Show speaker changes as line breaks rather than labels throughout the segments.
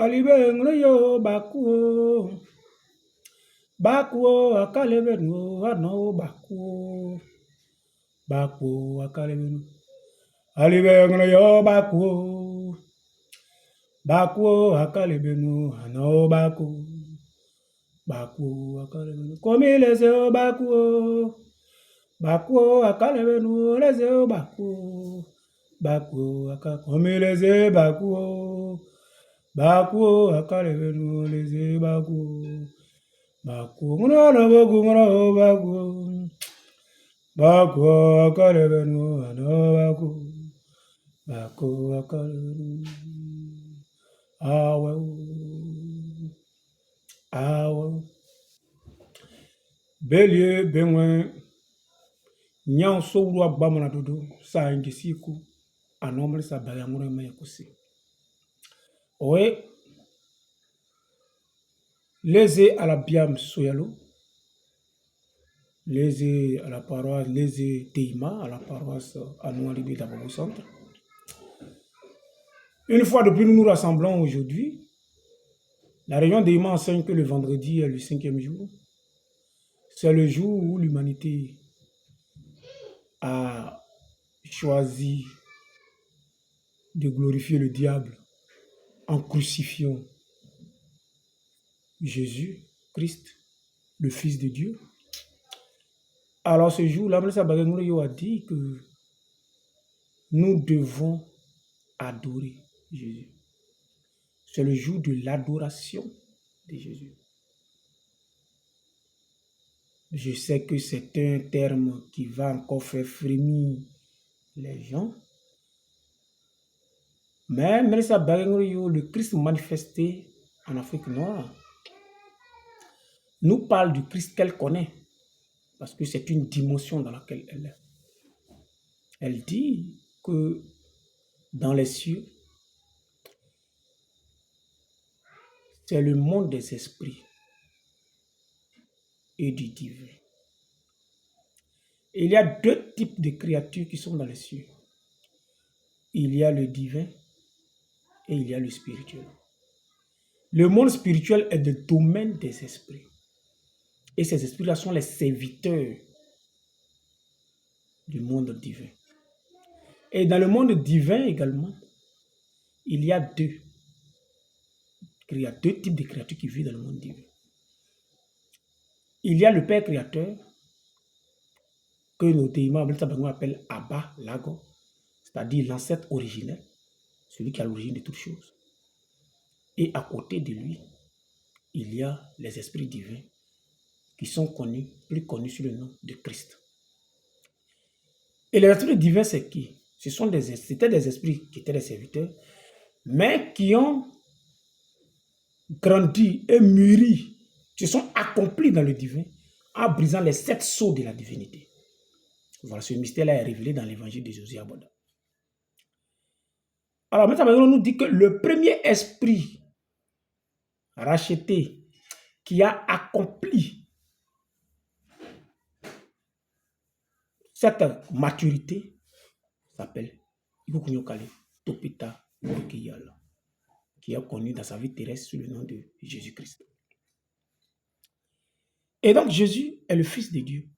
Alibenglo yo bakuo. Bakuo akalebenu ano bakuo. Bakuo akalebenu. Alibenglo yo bakuo. Bakuo akalebenu ano bakuo. Bakuo akalebenu. Komi lese bakuo. Bakuo akalebenu lese bakuo. Bakuo akalebenu lese bakuo. Bakuo akalebenu lese bakuo. Bakuo ngono bakuo bakuo. Bakuo akalebenu ano bakuo. Bakuo akalebenu. Awe. Awe. Bélier benwe. Nyan sourou abamana dodo sa ingisiku anombre sa bayangono mekosi. Oui, les à la biam soyalo, les à la paroisse, les Teima à la paroisse Anoualibi d'Abou Centre. Une fois de plus, nous nous rassemblons aujourd'hui. La réunion d'Eima enseigne que le vendredi est le 5e jour. C'est le jour où l'humanité a choisi de glorifier le diable en crucifiant Jésus, Christ, le Fils de Dieu. Alors ce jour-là, a dit que nous devons adorer Jésus. C'est le jour de l'adoration de Jésus. Je sais que c'est un terme qui va encore faire frémir les gens. Mais le Christ manifesté en Afrique noire nous parle du Christ qu'elle connaît. Parce que c'est une dimension dans laquelle elle est. Elle dit que dans les cieux, c'est le monde des esprits et du divin. Il y a deux types de créatures qui sont dans les cieux. Il y a le divin et il y a le spirituel. Le monde spirituel est le domaine des esprits. Et ces esprits-là sont les serviteurs du monde divin. Et dans le monde divin également, il y a deux types de créatures qui vivent dans le monde divin. Il y a le Père créateur, que nos Teima appellent Abba Lago, c'est-à-dire l'ancêtre originel, celui qui a l'origine de toutes choses. Et à côté de lui, il y a les esprits divins qui sont plus connus sous le nom de Christ. Et les esprits divins, c'est qui? C'était des esprits qui étaient des serviteurs, mais qui ont grandi et mûri, qui sont accomplis dans le divin, en brisant les 7 sceaux de la divinité. Voilà, ce mystère-là est révélé dans l'évangile de Jésus Aboda. Alors maintenant, on nous dit que le premier esprit racheté qui a accompli cette maturité s'appelle Ikukunyokale Topita Okeyala, qui est connu dans sa vie terrestre sous le nom de Jésus-Christ. Et donc Jésus est le Fils de Dieu,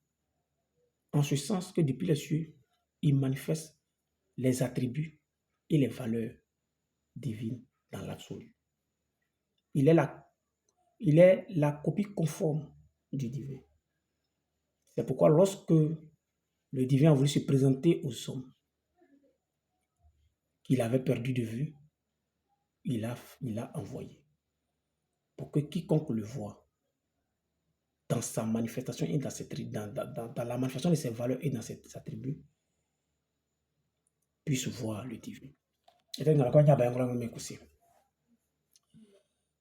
en ce sens que depuis les cieux, il manifeste les attributs et les valeurs divines dans l'absolu. Il est la copie conforme du divin. C'est pourquoi lorsque le divin a voulu se présenter aux hommes qu'il avait perdu de vue, il a envoyé pour que quiconque le voit dans sa manifestation et dans la manifestation de ses valeurs et dans ses attributs puisse voir le divin.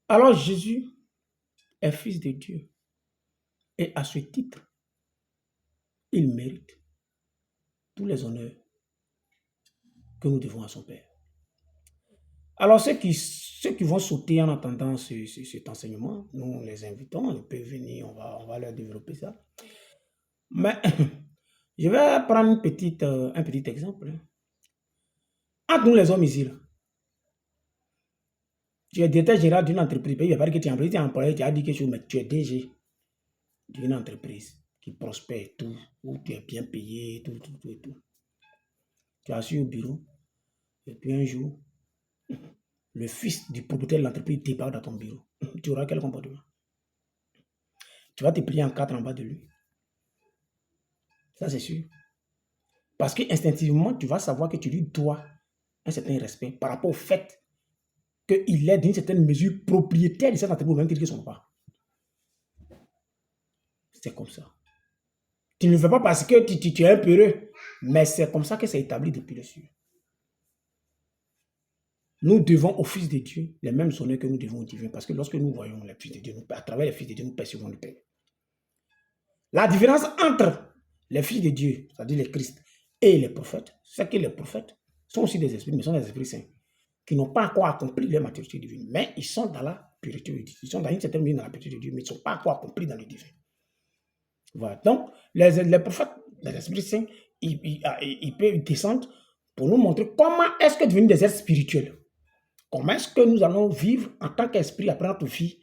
Alors Jésus est Fils de Dieu et à ce titre, il mérite tous les honneurs que nous devons à son Père. Alors ceux qui vont sauter en entendant cet enseignement, nous les invitons, ils peuvent venir, on va leur développer ça. Mais je vais prendre un petit exemple. Entre nous les hommes ici, là, Tu es directeur général d'une entreprise. Il n'y a pas dit que tu es employé, tu as dit quelque chose, mais tu es DG d'une entreprise qui prospère tout, où tu es bien payé, tout. Tu es assis au bureau, et puis un jour, le fils du propriétaire de l'entreprise débarque dans ton bureau. Tu auras quel comportement? Tu vas te plier en quatre en bas de lui. Ça, c'est sûr. Parce que instinctivement, tu vas savoir que tu lui dois un certain respect par rapport au fait qu'il est d'une certaine mesure propriétaire de cette entreprise, même qu'il ne soit pas. C'est comme ça. Tu ne le fais pas parce que tu es un peureux, mais c'est comme ça que c'est établi depuis le ciel. Nous devons au Fils de Dieu les mêmes honneurs que nous devons au divin, parce que lorsque nous voyons les Fils de Dieu, à travers les Fils de Dieu, nous percevons le Père. La différence entre les Fils de Dieu, c'est-à-dire les Christ, et les prophètes, c'est que les prophètes sont aussi des esprits, mais sont des esprits saints, qui n'ont pas encore accompli leur maturité divine, mais ils sont dans la pureté de Dieu. Ils sont dans une certaine mesure dans la pureté de Dieu, mais ils ne sont pas encore accomplis dans le divin. Voilà. Donc, les prophètes, les esprits saints, ils peuvent descendre pour nous montrer comment est-ce que devenir des êtres spirituels. Comment est-ce que nous allons vivre en tant qu'esprit après notre vie,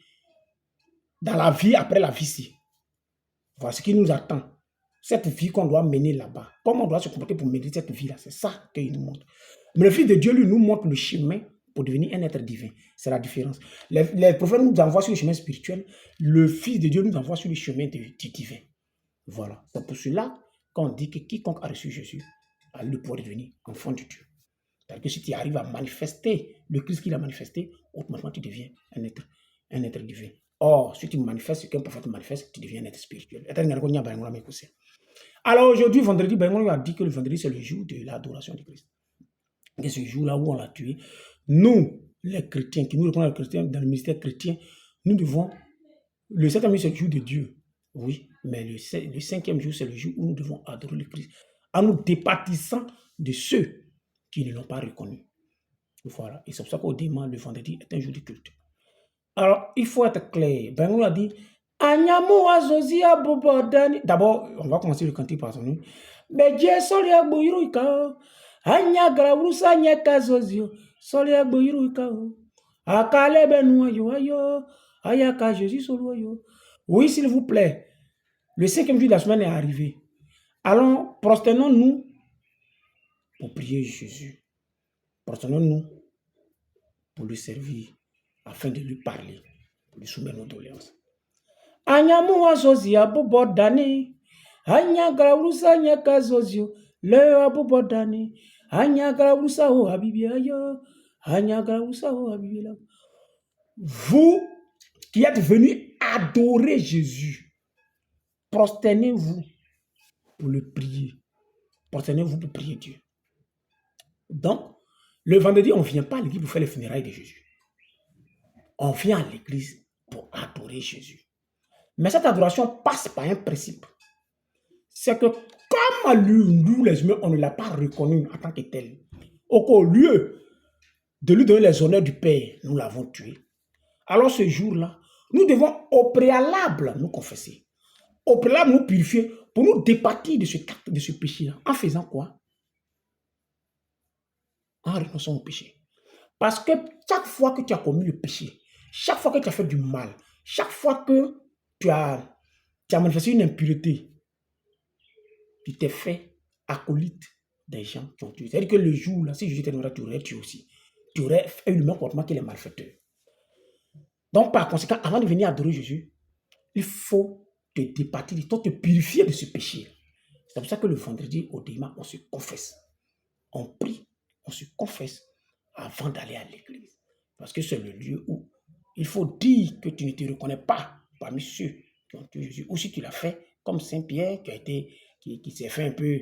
dans la vie après la vie-ci. Voilà ce qui nous attend. Cette vie qu'on doit mener là-bas. Comment on doit se comporter pour mener cette vie-là. C'est ça qu'il nous montre. Mais le Fils de Dieu, lui, nous montre le chemin pour devenir un être divin. C'est la différence. Les prophètes nous envoient sur le chemin spirituel. Le Fils de Dieu nous envoie sur le chemin du divin. Voilà. C'est pour cela qu'on dit que quiconque a reçu Jésus a le pouvoir de devenir enfant de Dieu. C'est-à-dire que si tu arrives à manifester le Christ qu'il a manifesté, automatiquement tu deviens un être divin. Or, si tu manifestes ce qu'un prophète manifeste, tu deviens un être spirituel. Alors aujourd'hui, vendredi, on a dit que le vendredi, c'est le jour de l'adoration de Christ. Et ce jour-là où on l'a tué, nous, les chrétiens, qui nous reconnaissons les chrétiens dans le ministère chrétien, nous devons, le septième jour, c'est le jour de Dieu. Oui, mais le cinquième jour, c'est le jour où nous devons adorer le Christ, en nous dépatissant de ceux qui ne l'ont pas reconnu. Voilà, et c'est pour ça qu'au dimanche, le vendredi est un jour de culte. Alors, il faut être clair. Ben, on a dit, d'abord, on va commencer le cantique par son nom. Mais Dieu, solia boyruika, anya gravrusa nya kazozio, solia boyruika, akale benuayo, ayo, ayaka Jésus soloyo. Oui, s'il vous plaît, le cinquième jour de la semaine est arrivé. Allons, prosternons-nous pour prier Jésus. Prosternons-nous pour lui servir, afin de lui parler, pour lui soumettre nos doléances. Anyamua zozia bubodani, anya gravrusa nya kazozio, le abubodani, anya gravrusa o habibiayo, anya gravrusa o habibila. Vous qui êtes venus adorer Jésus, prosternez-vous pour le prier. Prosternez-vous pour prier Dieu. Donc, le vendredi, on ne vient pas à l'église pour faire les funérailles de Jésus. On vient à l'église pour adorer Jésus. Mais cette adoration passe par un principe. C'est que comme nous, les humains, on ne l'a pas reconnu en tant que tel, au lieu de lui donner les honneurs du Père, nous l'avons tué. Alors ce jour-là, nous devons au préalable nous confesser. Au préalable nous purifier pour nous départir de ce péché-là. En faisant quoi? En renonçant au péché. Parce que chaque fois que tu as commis le péché, chaque fois que tu as fait du mal, chaque fois que tu as manifesté une impureté, tu t'es fait acolyte des gens qui ont tué. C'est-à-dire que le jour là, si Jésus t'était là, tu aurais tué aussi. Tu aurais fait le même comportement que les malfaiteurs. Donc, par conséquent, avant de venir adorer Jésus, il faut te départir, il faut te purifier de ce péché. C'est pour ça que le vendredi, au dimanche, on se confesse. On prie, on se confesse avant d'aller à l'église. Parce que c'est le lieu où il faut dire que tu ne te reconnais pas parmi ceux qui ont tué Jésus. Ou si tu l'as fait, comme Saint-Pierre, qui s'est fait un peu,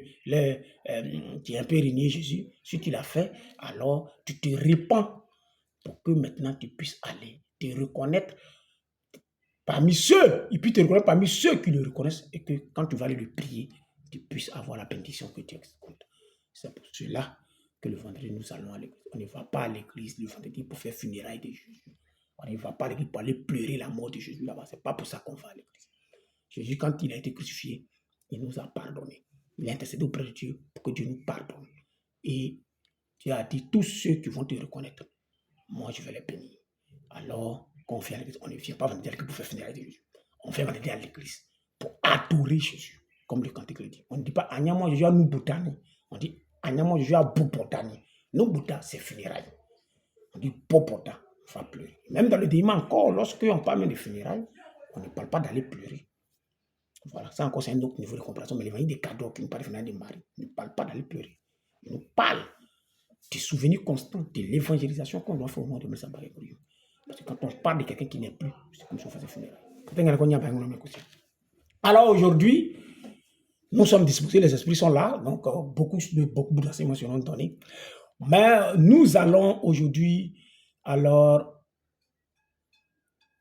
qui a un peu régné Jésus, si tu l'as fait, alors tu te répands pour que maintenant tu puisses aller te reconnaître parmi ceux, et puis te reconnaître parmi ceux qui le reconnaissent, et que quand tu vas aller le prier, tu puisses avoir la bénédiction que tu exécutes. C'est pour cela que le vendredi, nous allons à l'église. On ne va pas à l'église le vendredi pour faire funérailles de Jésus. On ne va pas à l'église pour aller pleurer la mort de Jésus là-bas. Ce n'est pas pour ça qu'on va à l'église. Jésus, quand il a été crucifié, il nous a pardonné. Il a intercédé auprès de Dieu pour que Dieu nous pardonne. Et Dieu a dit, tous ceux qui vont te reconnaître, moi je vais les bénir. Alors, quand on fait à l'église, on ne vient pas vendredi à l'église pour faire funérailles de Jésus. On fait vendredi à l'église pour adorer Jésus, comme le cantique le dit. On ne dit pas Agnamo Jésus à nous boutani. On dit Agnamo Jésus à Boupotani. Nous Bouta, c'est funérailles. On dit Popota, il va pleurer. Même dans le dément encore, lorsqu'on parle de funérailles, on ne parle pas d'aller pleurer. Voilà, ça encore c'est un autre niveau de compréhension. Mais l'évangile des cadeaux qui nous parle de funérailles de Marie ne parle pas d'aller pleurer. Il nous parle des souvenirs constants de l'évangélisation qu'on doit faire au nom de Messa Baré. Parce que quand on parle de quelqu'un qui n'est plus, c'est comme si on faisait funérailles. Alors aujourd'hui, nous sommes disposés, les esprits sont là, donc beaucoup d'enseignements seront donnés. Mais nous allons aujourd'hui alors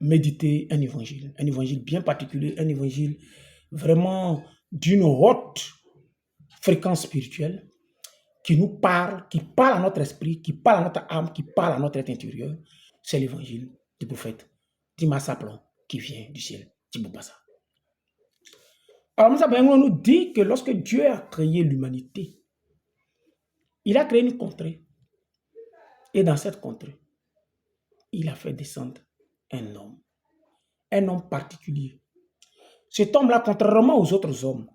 méditer un évangile bien particulier, un évangile vraiment d'une haute fréquence spirituelle qui nous parle, qui parle à notre esprit, qui parle à notre âme, qui parle à notre être intérieur. C'est l'évangile du prophète Tima Saplon qui vient du ciel, Tiboubaza. Alors, Moussa Bengo nous dit que lorsque Dieu a créé l'humanité, il a créé une contrée. Et dans cette contrée, il a fait descendre un homme particulier. Cet homme-là, contrairement aux autres hommes,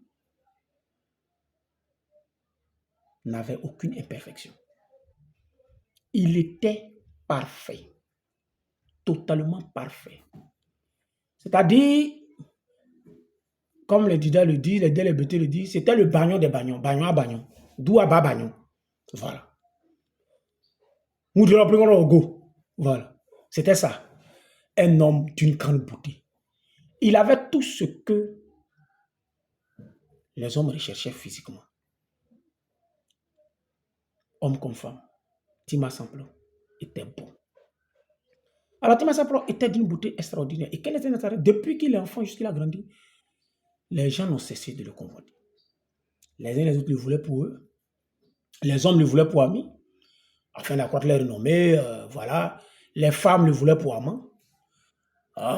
n'avait aucune imperfection. Il était parfait, totalement parfait. C'est-à-dire, comme le Dida le dit, les DLBT le dit, c'était le bagnon des bagnons, bagnon à bagnon, d'où à bas bagnon. Voilà. Voilà. C'était ça. Un homme d'une grande beauté. Il avait tout ce que les hommes recherchaient physiquement. Homme comme femme. Tima Saplon était bon. Alors Tima Saplon était d'une beauté extraordinaire. Et quel était notre arrêt? Depuis qu'il est enfant jusqu'il a grandi, les gens n'ont cessé de le convoiter. Les uns et les autres le voulaient pour eux. Les hommes le voulaient pour amis, afin d'accroître leur renommée. Voilà. Les femmes le voulaient pour amants.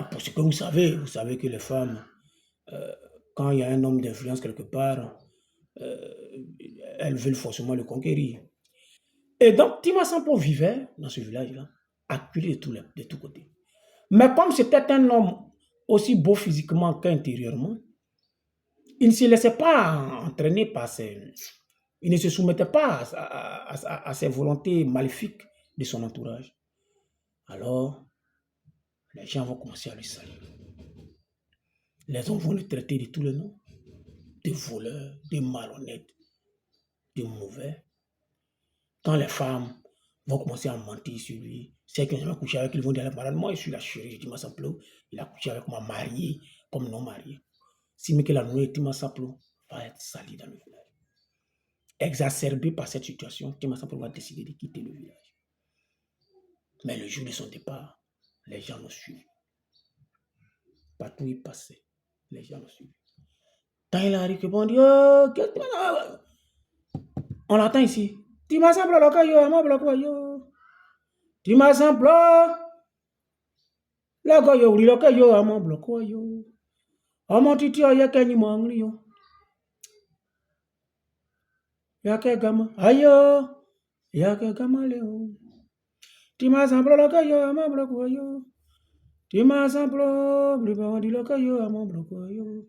Pour ce que vous savez que les femmes, quand il y a un homme d'influence quelque part, elles veulent forcément le conquérir. Et donc, Tima Saplon vivait dans ce village-là, acculé de tous côtés. Mais comme c'était un homme aussi beau physiquement qu'intérieurement, il ne se laissait pas entraîner par il ne se soumettait pas à ces volontés maléfiques de son entourage. Alors, les gens vont commencer à le saluer. Les hommes vont le traiter de tous les noms, de voleurs, de malhonnêtes, de mauvais. Quand les femmes vont commencer à mentir sur lui, c'est qu'ils ont couché avec, ils vont dire, moi je suis la chérie de Tima Saplon, il a couché avec ma mariée comme non mariée. Si mais que la nourriture Tima Saplon va être salie dans le village. Exacerbé par cette situation, Tima Saplon va décider de quitter le village. Mais le jour de son départ, les gens l'ont suivi. Partout où il passait, les gens l'ont suivi. Quand il arrive, on dit, on l'attend ici. Tima Saplon, Tima Saplon, yake gama ayo yake gama leo Tima Saplon lokayo ama bloko yo Tima Saplon bliba di lokayo ama bloko yo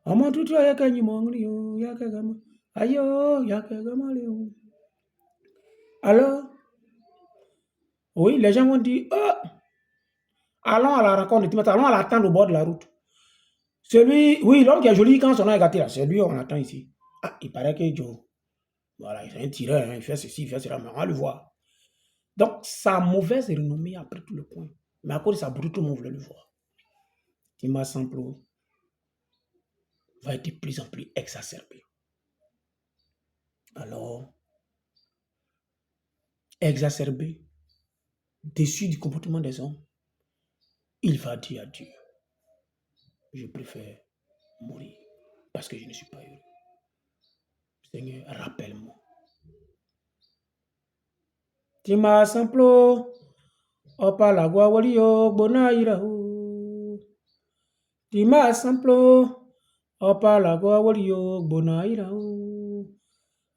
ama tutu yake nyimongli yo yake gama ayo yake gama leo. Alors oui, les gens vont dire allons à la rencontre de Tima Saplon, allons à l'attendre au bord de la route. Celui, oui, l'homme qui est joli quand son nom est gâté là, c'est lui on attend ici. Il paraît que Joe, voilà, il est un tireur, hein, il fait ceci, il fait cela, mais on va le voir. Donc, sa mauvaise renommée a pris tout le coin. Mais à cause de sa beauté, tout le monde voulait le voir. Tima Saplon va être de plus en plus exacerbé. Alors, exacerbé, déçu du comportement des hommes, il va dire à Dieu, je préfère mourir parce que je ne suis pas heureux. Seigneur, rappelle-moi. Tima Saplon, opa la guawalio bonaira ho. Tima Saplon, opa la guawalio bonaira ho.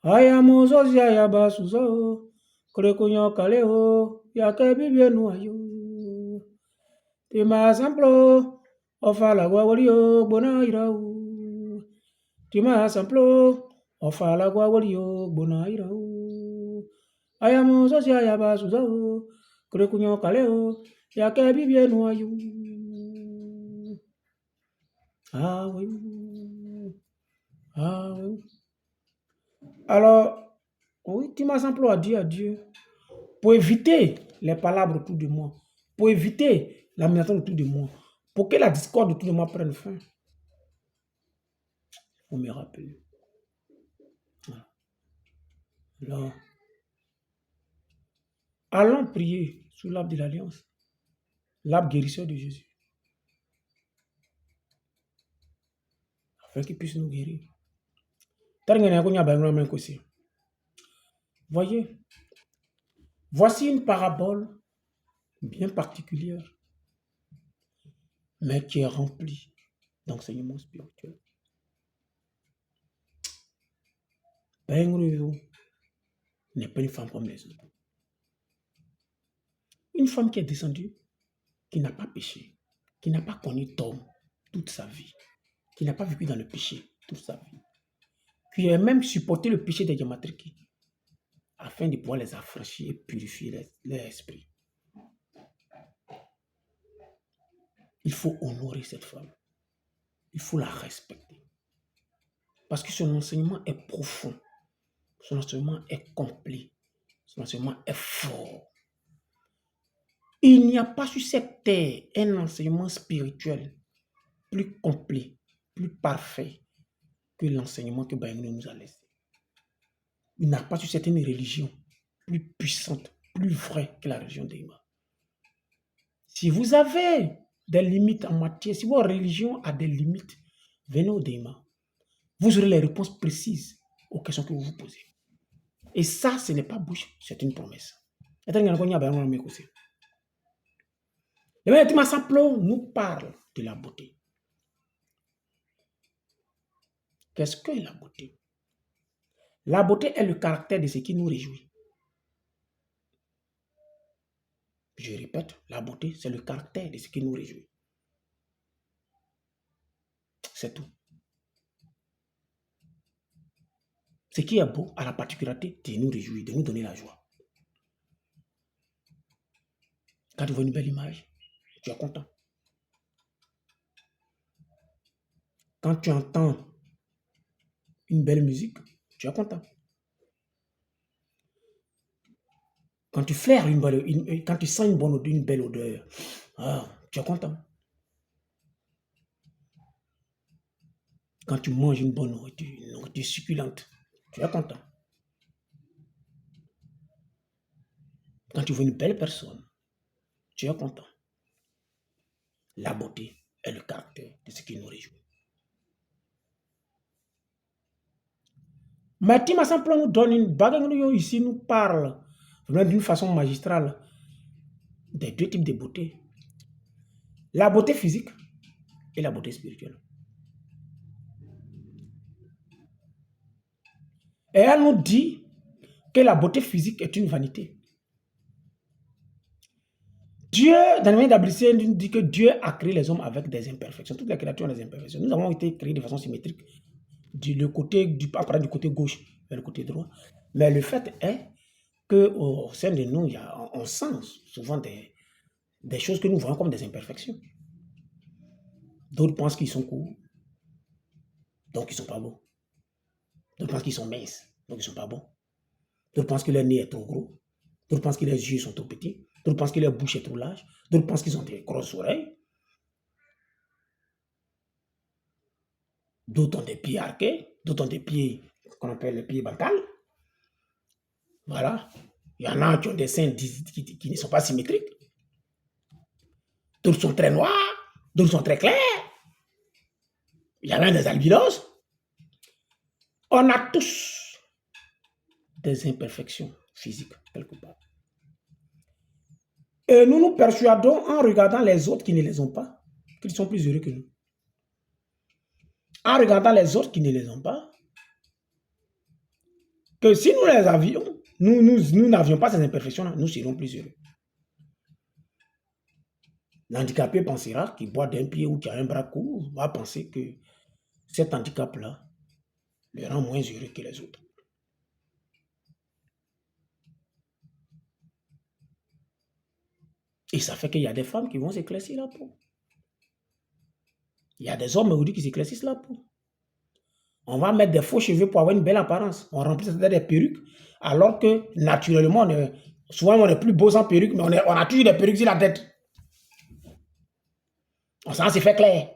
Aya mozo zia ya basuzo, kore kunyo kaleo, ya ke bibienu ayo. Tima samplo, ofala guaguario, bona irau. Tima samplo, ofala guaguario, bona irau. Ayamo sosia yaba suzao, krekunyo kaleo, yake bibie noayu. Ah oui. Ah oui. Alors, oui, Tima samplo a dit à Dieu, pour éviter les palabres autour de moi, pour éviter la l'aménagement autour de moi, pour que la discorde autour de moi prenne fin, il faut me rappeler. Voilà. Alors, allons prier sous l'arbre de l'Alliance, l'arbre guérisseur de Jésus, afin qu'il puisse nous guérir. Voyez, voici une parabole bien particulière, mais qui est remplie d'enseignements spirituels. N'est pas une femme comme les autres. Une femme qui est descendue, qui n'a pas péché, qui n'a pas connu d'homme toute sa vie, qui n'a pas vécu dans le péché toute sa vie, qui a même supporté le péché des Yamatriki, afin de pouvoir les affranchir et purifier leur esprit. Il faut honorer cette femme. Il faut la respecter. Parce que son enseignement est profond. Son enseignement est complet. Son enseignement est fort. Il n'y a pas sur cette terre un enseignement spirituel plus complet, plus parfait que l'enseignement que Bayangno nous a laissé. Il n'y a pas sur cette une religion plus puissante, plus vraie que la religion d'Ima. Si vous avez des limites en matière, si votre religion a des limites, venez au Déma. Vous aurez les réponses précises aux questions que vous vous posez. Et ça, ce n'est pas bouche, c'est une promesse. Le Maître Samplo nous parle de la beauté. Qu'est-ce que la beauté? La beauté est le caractère de ce qui nous réjouit. Je répète, la beauté, c'est le caractère de ce qui nous réjouit. C'est tout. Ce qui est beau a la particularité de nous réjouir, de nous donner la joie. Quand tu vois une belle image, tu es content. Quand tu entends une belle musique, tu es content. Quand tu flaires quand tu sens une belle odeur, tu es content. Quand tu manges une bonne nourriture, une nourriture succulente, tu es content. Quand tu vois une belle personne, tu es content. La beauté est le caractère de ce qui nous réjouit. Martin Massamplan nous donne une bague ici, nous parle d'une façon magistrale des deux types de beauté. La beauté physique et la beauté spirituelle. Et elle nous dit que la beauté physique est une vanité. Dieu, dans le d'Abricien, nous dit que Dieu a créé les hommes avec des imperfections. Toutes les créatures ont des imperfections. Nous avons été créés de façon symétrique du côté gauche vers le côté droit. Mais le fait est qu'au sein de nous, on sent souvent des choses que nous voyons comme des imperfections. D'autres pensent qu'ils sont courts, donc ils ne sont pas beaux. D'autres pensent qu'ils sont minces, donc ils ne sont pas bons. D'autres pensent que leur nez est trop gros. D'autres pensent que leurs yeux sont trop petits. D'autres pensent que leur bouche est trop large. D'autres pensent qu'ils ont des grosses oreilles. D'autres ont des pieds arqués. D'autres ont des pieds qu'on appelle les pieds bancals. Voilà. Il y en a qui ont des seins qui ne sont pas symétriques. D'autres sont très noirs. D'autres sont très clairs. Il y en a des albinos. On a tous des imperfections physiques quelque part. Et nous nous persuadons en regardant les autres qui ne les ont pas, qu'ils sont plus heureux que nous. En regardant les autres qui ne les ont pas, que si nous les avions, nous n'avions pas ces imperfections-là, nous serions plus heureux. L'handicapé pensera qu'il boit d'un pied ou qu'il a un bras court, va penser que cet handicap-là le rend moins heureux que les autres. Et ça fait qu'il y a des femmes qui vont s'éclaircir la peau. Il y a des hommes aujourd'hui qui s'éclaircissent la peau. On va mettre des faux cheveux pour avoir une belle apparence. On remplit ça des perruques, alors que naturellement, souvent on est plus beau sans perruque, mais on a toujours des perruques sur la tête. On s'en s'est fait clair.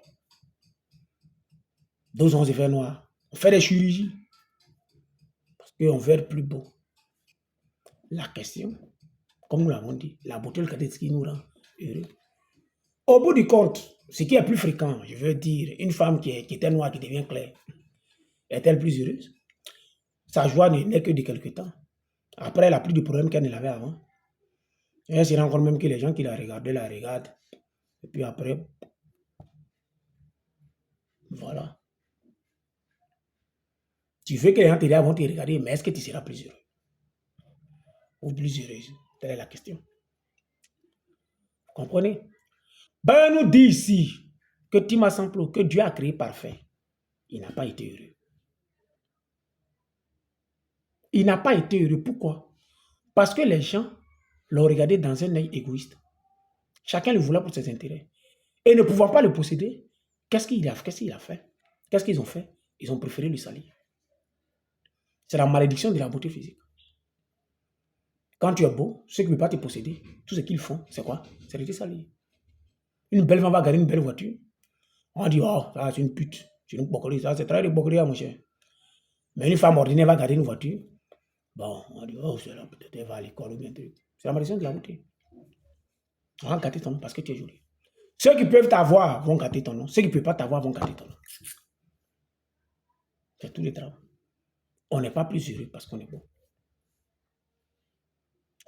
D'autres on s'est fait noir. On fait des chirurgies. Parce qu'on veut être plus beau. La question, comme nous l'avons dit, la beauté, c'est ce qui nous rend heureux. Au bout du compte, ce qui est plus fréquent, je veux dire, une femme qui était noire, qui devient claire, est-elle plus heureuse? Sa joie n'est que de quelque temps. Après, elle n'a plus de problème qu'elle ne l'avait avant. Et elle se rend compte même que les gens qui la regardaient la regardent. Et puis après, voilà. Tu veux que les gens vont te regarder, mais est-ce que tu seras plus heureux? Ou plus heureuse? Telle est la question. Vous comprenez? Ben, nous dit ici que Tima Samplo, que Dieu a créé parfait, il n'a pas été heureux. Il n'a pas été heureux. Pourquoi? Parce que les gens l'ont regardé dans un œil égoïste. Chacun le voulait pour ses intérêts. Et ne pouvant pas le posséder, qu'est-ce qu'il a fait? Qu'est-ce qu'ils ont fait? Ils ont préféré le salir. C'est la malédiction de la beauté physique. Quand tu es beau, ceux qui ne peuvent pas te posséder, tout ce qu'ils font, c'est quoi? C'est de te salir. Une belle femme va garder une belle voiture. On dit, oh, ça c'est une pute. C'est une bocorie, ça c'est très de bocorie, mon cher. Mais une femme ordinaire va garder une voiture. Bon, on dit, oh, c'est là, peut-être elle va à l'école ou bien truc. C'est la malédiction de la beauté. On va gâter ton nom parce que tu es jolie. Ceux qui peuvent t'avoir vont gâter ton nom. Ceux qui ne peuvent pas t'avoir vont gâter ton nom. C'est tous les travaux. On n'est pas plus heureux parce qu'on est beau.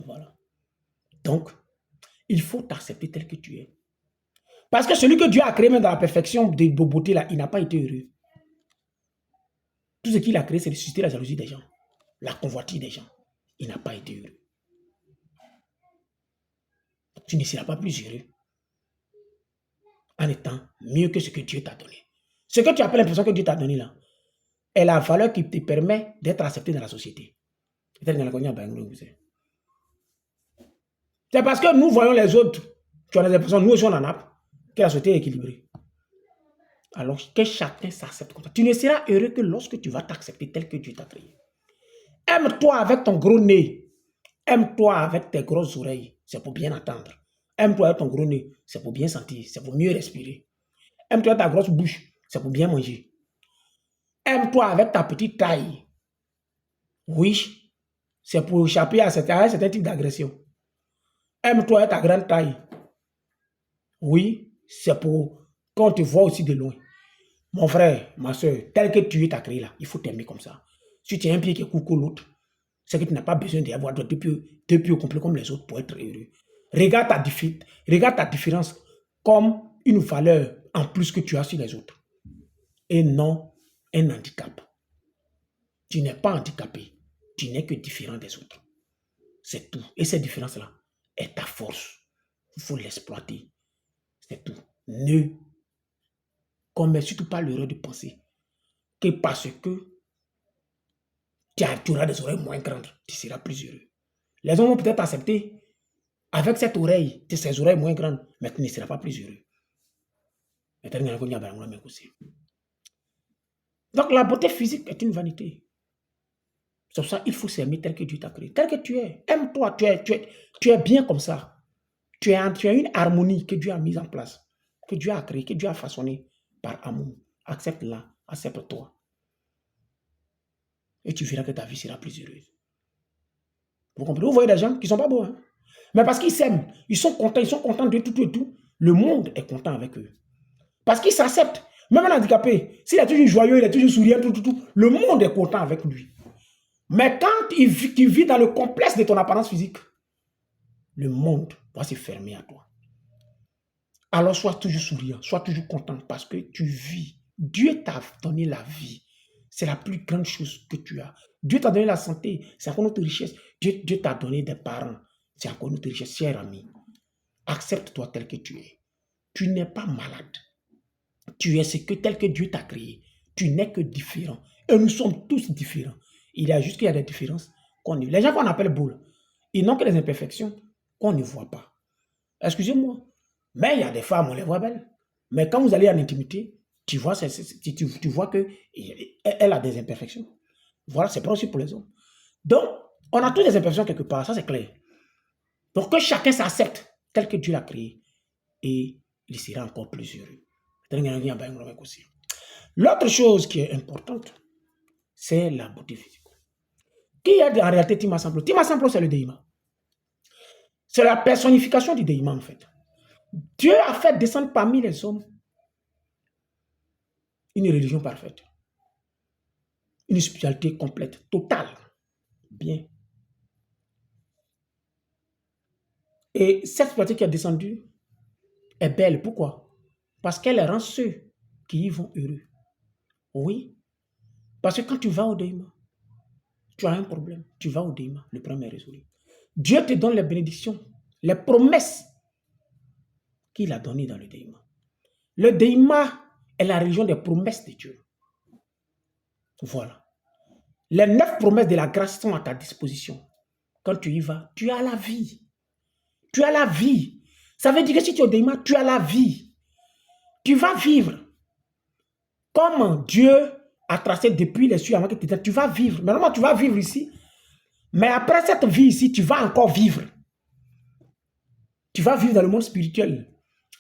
Voilà. Donc, il faut t'accepter tel que tu es. Parce que celui que Dieu a créé même dans la perfection de beauté, là, il n'a pas été heureux. Tout ce qu'il a créé, c'est de susciter la jalousie des gens, la convoitise des gens. Il n'a pas été heureux. Tu ne seras pas plus heureux en étant mieux que ce que Dieu t'a donné. Ce que tu appelles l'impression que Dieu t'a donné là, est la valeur qui te permet d'être accepté dans la société. C'est parce que nous voyons les autres, tu as l'impression, nous aussi on en a, que la société est équilibrée. Alors que chacun s'accepte comme ça. Tu ne seras heureux que lorsque tu vas t'accepter tel que Dieu t'a créé. Aime-toi avec ton gros nez. Aime-toi avec tes grosses oreilles. C'est pour bien entendre. Aime-toi avec ton gros nez. C'est pour bien sentir. C'est pour mieux respirer. Aime-toi avec ta grosse bouche. C'est pour bien manger. Aime-toi avec ta petite taille. Oui, c'est pour échapper à certains types d'agression. Aime-toi avec ta grande taille. Oui, c'est pour qu'on te voit aussi de loin. Mon frère, ma soeur, tel que tu es, t'as créé là, il faut t'aimer comme ça. Si tu as un pied qui est court que l'autre, c'est que tu n'as pas besoin d'avoir deux pieds au complet comme les autres pour être heureux. Regarde ta différence comme une valeur en plus que tu as sur les autres. Et non un handicap. Tu n'es pas handicapé. Tu n'es que différent des autres. C'est tout. Et cette différence-là est ta force. Il faut l'exploiter. C'est tout. Ne commets surtout pas l'erreur de penser que parce que tu auras des oreilles moins grandes, tu seras plus heureux. Les hommes vont peut-être accepter avec cette oreille, ces oreilles moins grandes, mais tu ne seras pas plus heureux. Donc la beauté physique est une vanité. C'est pour ça qu'il faut s'aimer tel que Dieu t'a créé. Tel que tu es. Aime-toi, tu es bien comme ça. Tu as une harmonie que Dieu a mise en place, que Dieu a créée, que Dieu a façonnée par amour. Accepte-la, accepte-toi. Et tu verras que ta vie sera plus heureuse. Vous comprenez? Vous voyez des gens qui ne sont pas beaux, hein? Mais parce qu'ils s'aiment, ils sont contents de tout et tout. Le monde est content avec eux. Parce qu'ils s'acceptent. Même un handicapé, s'il est toujours joyeux, il est toujours souriant, tout, le monde est content avec lui. Mais quand il vit dans le complexe de ton apparence physique, le monde va se fermer à toi. Alors sois toujours souriant, sois toujours content parce que tu vis. Dieu t'a donné la vie. C'est la plus grande chose que tu as. Dieu t'a donné la santé, c'est encore notre richesse. Dieu t'a donné des parents, c'est encore notre richesse. Cher ami, accepte-toi tel que tu es. Tu n'es pas malade. Tu es ce que tel que Dieu t'a créé. Tu n'es que différent. Et nous sommes tous différents. Il y a juste qu'il y a des différences. Les gens qu'on appelle boules, ils n'ont que des imperfections qu'on ne voit pas. Excusez-moi. Mais il y a des femmes, on les voit belles. Mais quand vous allez en intimité, tu vois, tu vois qu'elle a des imperfections. Voilà, c'est pas aussi pour les hommes. Donc, on a tous des imperfections quelque part, ça c'est clair. Donc, que chacun s'accepte tel que Dieu l'a créé. Et il sera encore plus heureux. L'autre chose qui est importante, c'est la beauté physique. Qui est en réalité Tima Samplo? Tima Samplo, c'est le Deima. C'est la personnification du Deima, en fait. Dieu a fait descendre parmi les hommes une religion parfaite. Une spiritualité complète, totale. Bien. Et cette spiritualité qui est descendue est belle. Pourquoi? Parce qu'elle rend ceux qui y vont heureux. Oui. Parce que quand tu vas au Deima, tu as un problème. Tu vas au Deima, le problème est résolu. Dieu te donne les bénédictions, les promesses qu'il a données dans le Deima. Le Deima est la religion des promesses de Dieu. Voilà. Les 9 promesses de la grâce sont à ta disposition. Quand tu y vas, tu as la vie. Tu as la vie. Ça veut dire que si tu es au Deima, tu as la vie. Tu vas vivre comme Dieu a tracé depuis les cieux avant que tu vas vivre. Normalement, tu vas vivre ici. Mais après cette vie ici, tu vas encore vivre. Tu vas vivre dans le monde spirituel.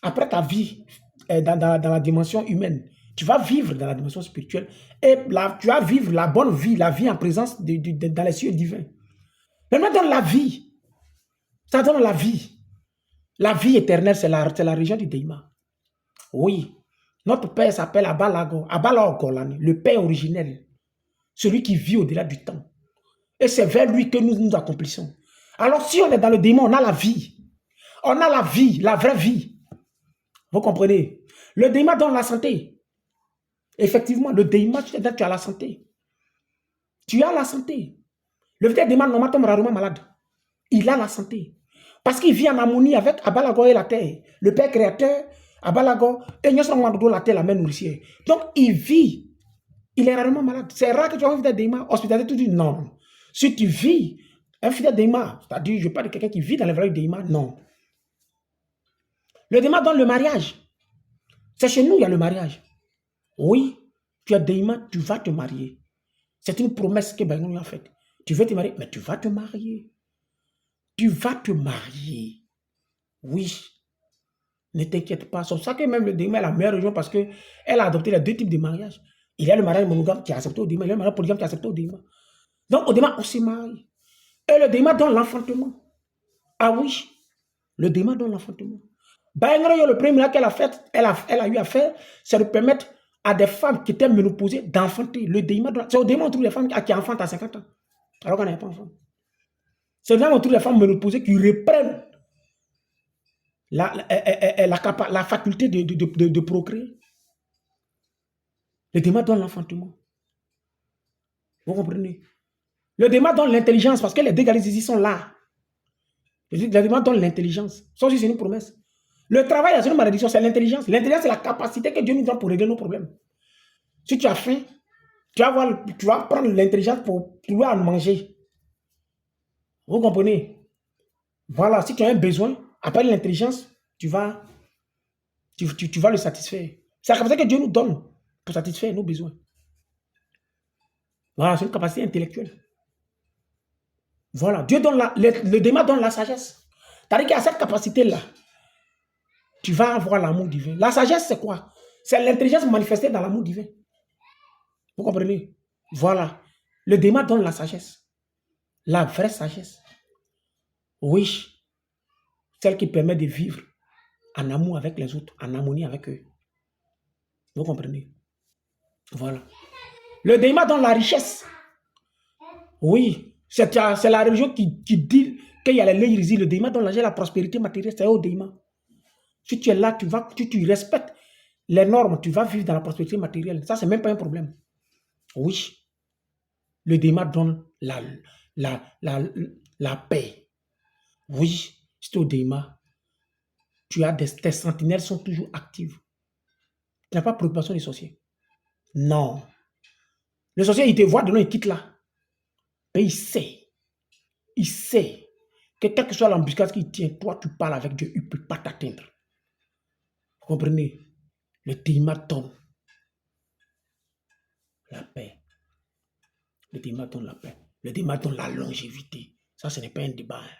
Après ta vie, dans la dimension humaine, tu vas vivre dans la dimension spirituelle. Et là, tu vas vivre la bonne vie, la vie en présence dans les cieux divins. Maintenant, dans la vie, ça donne la vie. La vie éternelle, c'est la région du Deima. Oui. Notre Père s'appelle Abalago, le Père originel. Celui qui vit au-delà du temps. Et c'est vers lui que nous accomplissons. Alors, si on est dans le Deima, on a la vie. On a la vie, la vraie vie. Vous comprenez? Le Deima donne la santé. Effectivement, le Deima, tu as la santé. Tu as la santé. Le vrai Deima normal tombe rarement malade. Il a la santé. Parce qu'il vit en harmonie avec Abalago et la terre. Le Père créateur, Abalago, et nous sommes dans la terre, la main nourricière. Donc, il vit. Il est rarement malade. C'est rare que tu aies un fidèle Deima hospitalisé. Tu dis non. Si tu vis un fidèle Deima, c'est-à-dire, je parle de quelqu'un qui vit dans le vrai Deima, non. Le Deima donne le mariage. C'est chez nous, il y a le mariage. Oui, tu as Deima, tu vas te marier. C'est une promesse que Bengon a faite. Tu veux te marier, mais tu vas te marier. Tu vas te marier. Oui. Ne t'inquiète pas. C'est pour ça que même le Deima est la meilleure religion parce qu'elle a adopté les deux types de mariage. Il y a le mariage monogame qui est accepté au Deima, il y a le mariage polygame qui est accepté au Deima. Donc au Deima, on se marie. Et le Deima donne l'enfantement. Ah oui, le Deima donne l'enfantement. Bengon, le premier miracle qu'elle a fait, elle a eu à faire, c'est de permettre à des femmes qui étaient ménopausées d'enfanter. Le Deima, c'est au Deima on trouve les femmes qui enfantent à 50 ans, alors qu'on n'est pas enfant. C'est là où on trouve les femmes ménopausées qui reprennent la faculté de procréer. Le Deima donne l'enfantement. Vous comprenez? Le Deima donne l'intelligence parce que les dégâts ici sont là. Le Deima donne l'intelligence. Ça aussi, c'est une promesse. Le travail, c'est une malédiction, c'est l'intelligence. L'intelligence, c'est la capacité que Dieu nous donne pour régler nos problèmes. Si tu as faim, tu vas prendre l'intelligence pour pouvoir en manger. Vous comprenez? Voilà, si tu as un besoin, après l'intelligence, tu vas le satisfaire. C'est la capacité que Dieu nous donne pour satisfaire nos besoins. Voilà, c'est une capacité intellectuelle. Voilà, Dieu donne le Deima donne la sagesse. C'est-à-dire qu'à cette capacité-là, tu vas avoir l'amour divin. La sagesse, c'est quoi? C'est l'intelligence manifestée dans l'amour divin. Vous comprenez? Voilà. Le Deima donne la sagesse. La vraie sagesse. Oui. Celle qui permet de vivre en amour avec les autres, en harmonie avec eux. Vous comprenez? Voilà. Le Deima donne la richesse. Oui. C'est la religion qui dit qu'il y a les legs. Le Deima donne la prospérité matérielle. C'est au Deima. Si tu es là, tu respectes les normes, tu vas vivre dans la prospérité matérielle. Ça, c'est même pas un problème. Oui. Le Deima donne la paix. Oui. C'est au Deima. tes sentinelles sont toujours actives. Tu n'as pas préoccupation des sorciers. Non. Le sorcier, il te voit de loin, il quitte là. Mais il sait que quelle que soit l'embuscade qui tient, toi, tu parles avec Dieu, il ne peut pas t'atteindre. Vous comprenez? Le Téima donne la paix. Le Téima donne la paix. Le Téima donne la longévité. Ça, ce n'est pas un débat. Hein.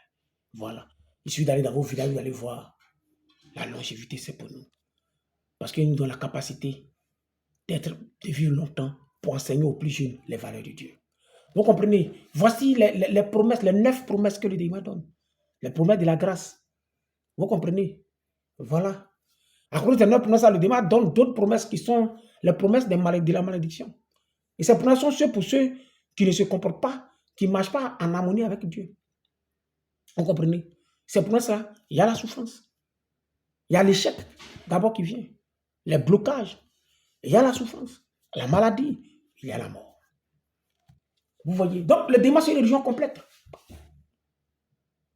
Voilà. Il suffit d'aller dans vos villages, vous allez voir. La longévité, c'est pour nous. Parce qu'il nous donne la capacité de vivre longtemps pour enseigner aux plus jeunes les valeurs de Dieu. Vous comprenez? Voici les promesses, les 9 promesses que le Téima donne. Les promesses de la grâce. Vous comprenez? Voilà. À cause de notre promesse, le débat donne d'autres promesses qui sont les promesses de la malédiction. Et ces promesses sont ceux pour ceux qui ne se comportent pas, qui ne marchent pas en harmonie avec Dieu. Vous comprenez? Ces promesses-là, il y a la souffrance. Il y a l'échec d'abord qui vient. Les blocages. Il y a la souffrance. La maladie. Il y a la mort. Vous voyez? Donc, le débat, c'est une religion complète.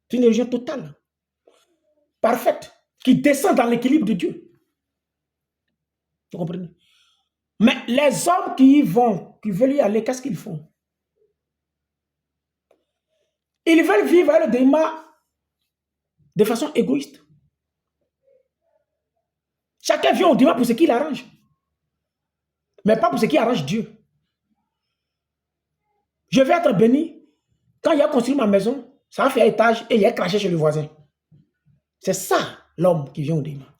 C'est une religion totale. Parfaite. Qui descend dans l'équilibre de Dieu. Vous comprenez? Mais les hommes qui y vont, qui veulent y aller, qu'est-ce qu'ils font? Ils veulent vivre le débat de façon égoïste. Chacun vient au débat pour ce qu'il arrange. Mais pas pour ce qui arrange Dieu. Je vais être béni. Quand il a construit ma maison, ça a fait étage et il a craché chez le voisin. C'est ça l'homme qui vient au débat.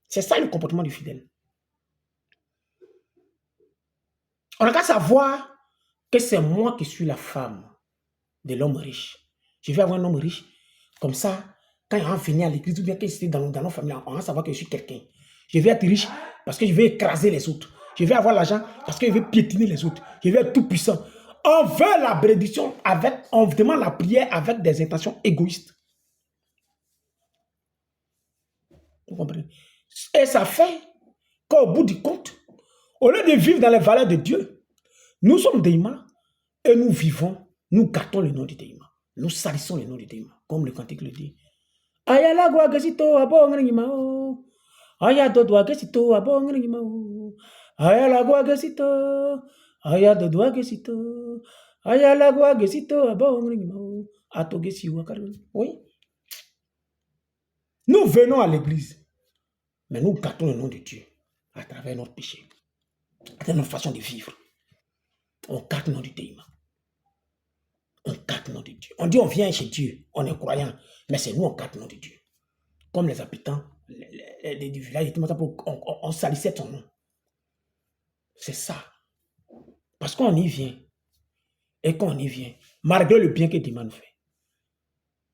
C'est ça le comportement du fidèle. On n'a qu'à savoir que c'est moi qui suis la femme de l'homme riche. Je vais avoir un homme riche. Comme ça, quand il va venir à l'église, ou bien qu'il est dans nos familles, on va savoir que je suis quelqu'un. Je vais être riche parce que je vais écraser les autres. Je vais avoir l'argent parce que je vais piétiner les autres. Je vais être tout puissant. On veut la bénédiction on demande la prière avec des intentions égoïstes. Vous comprenez? Et ça fait qu'au bout du compte, au lieu de vivre dans les valeurs de Dieu, nous sommes des humains et nous vivons, nous gâtons le nom du Déima. Nous salissons le nom du Déima, comme le cantique le dit. Ayala guagasito abongrimao. Ayado guagasito abongrimao. Ayala guagasito. Ayado guagasito. Ayala guagasito abongrimao. Atogesi wakaru. Oui. Nous venons à l'église, mais nous gâtons le nom de Dieu à travers notre péché, à travers notre façon de vivre. On gâte le nom du Déima. On gâte le nom de Dieu. On dit on vient chez Dieu, on est croyant, mais c'est nous on gâte le nom de Dieu. Comme les habitants du village, on salissait son nom. C'est ça. Parce qu'on y vient. Et qu'on y vient, malgré le bien que Dieu nous fait,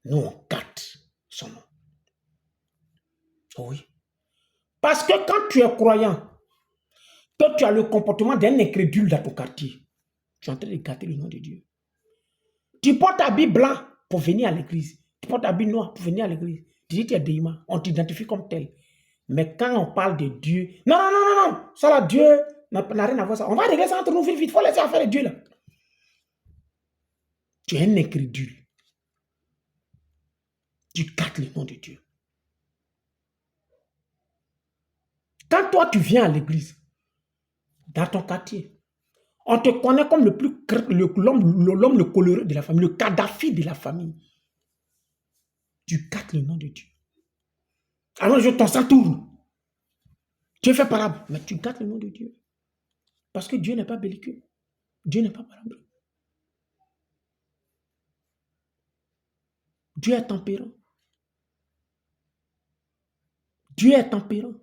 nous on gâte son nom. Oui. Parce que quand tu es croyant, que tu as le comportement d'un incrédule dans ton quartier, tu es en train de gâter le nom de Dieu. Tu portes habit blanc pour venir à l'église. Tu portes habit noir pour venir à l'église. Tu dis que tu es Déima, on t'identifie comme tel. Mais quand on parle de Dieu, non, ça là, Dieu n'a rien à voir ça. On va régler ça entre nous vite, il faut laisser affaire de Dieu là. Tu es un incrédule. Tu gâtes le nom de Dieu. Quand toi tu viens à l'église, dans ton quartier, on te connaît comme l'homme le coléreux de la famille, le Kadhafi de la famille. Tu gâtes le nom de Dieu. Alors ton sang tourne. Tu es fait parable, mais tu gâtes le nom de Dieu. Parce que Dieu n'est pas belliqueux. Dieu n'est pas parable. Dieu est tempérant. Dieu est tempérant.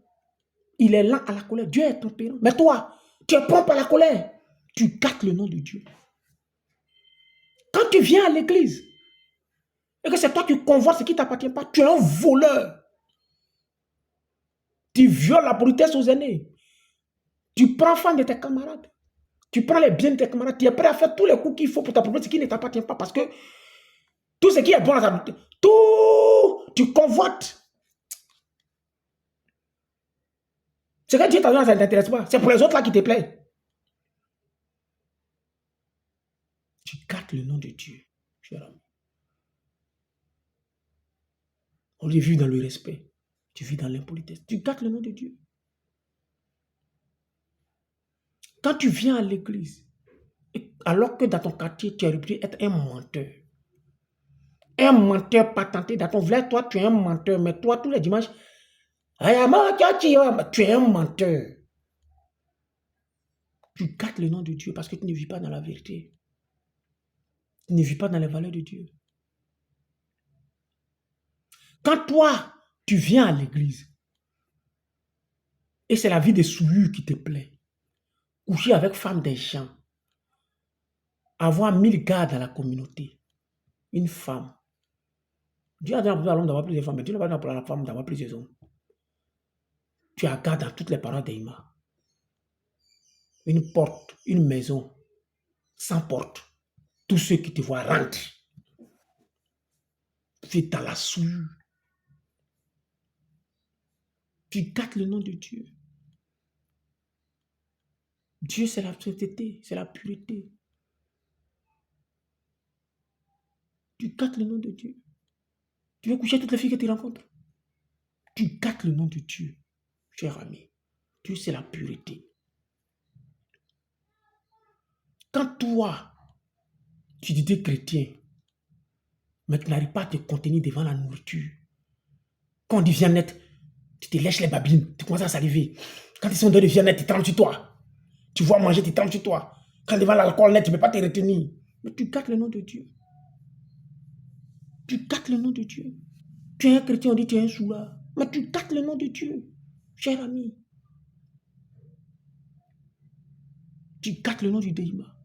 Il est lent à la colère. Dieu est tempérant. Mais toi, tu es prompt à la colère. Tu gâtes le nom de Dieu. Quand tu viens à l'église, et que c'est toi qui convoites ce qui ne t'appartient pas, tu es un voleur. Tu violes la politesse aux aînés. Tu prends femme de tes camarades. Tu prends les biens de tes camarades. Tu es prêt à faire tous les coups qu'il faut pour t'approprier ce qui ne t'appartient pas. Parce que tout ce qui est bon à ta tout, tu convoites. Ce que Dieu t'a donné, ça ne t'intéresse pas. C'est pour les autres là qui te plaît. Tu gâtes le nom de Dieu, cher ami. On les vit dans le respect. tu vis dans l'impolitesse. Tu gâtes le nom de Dieu. Quand tu viens à l'église, alors que dans ton quartier, tu es réputé être un menteur. Un menteur patenté dans ton village, toi, tu es un menteur. Mais toi, tous les dimanches, tu es un menteur. Tu gâtes le nom de Dieu parce que tu ne vis pas dans la vérité. Tu ne vis pas dans les valeurs de Dieu. Quand toi, tu viens à l'église, et c'est la vie des souillures qui te plaît, coucher avec femmes des gens, avoir 1000 gars dans la communauté, une femme. Dieu a donné à l'homme d'avoir plusieurs femmes, mais Dieu n'a pas donné à la femme d'avoir plusieurs hommes. Tu as gardé dans toutes les paroles d'Aïma. Une porte, une maison, sans porte. Tous ceux qui te voient rentrent. Tu es dans la souillure. Tu gâtes le nom de Dieu. Dieu, c'est la sainteté, c'est la pureté. Tu gâtes le nom de Dieu. Tu veux coucher toutes les filles que tu rencontres. Tu gâtes le nom de Dieu, cher ami. Dieu, c'est la pureté. Quand toi, tu dis chrétien, mais tu n'arrives pas à te contenir devant la nourriture. Quand on dit viens net, tu te lèches les babines, tu commences à saliver. Quand ils sont de viens net, tu trembles sur toi. Tu vois manger, tu trembles sur toi. Quand devant l'alcool net, tu ne peux pas te retenir. Mais tu gâtes le nom de Dieu. Tu gâtes le nom de Dieu. Tu es un chrétien, on dit tu es un soulard. Mais tu gâtes le nom de Dieu, cher ami. Tu gâtes le nom du Déima.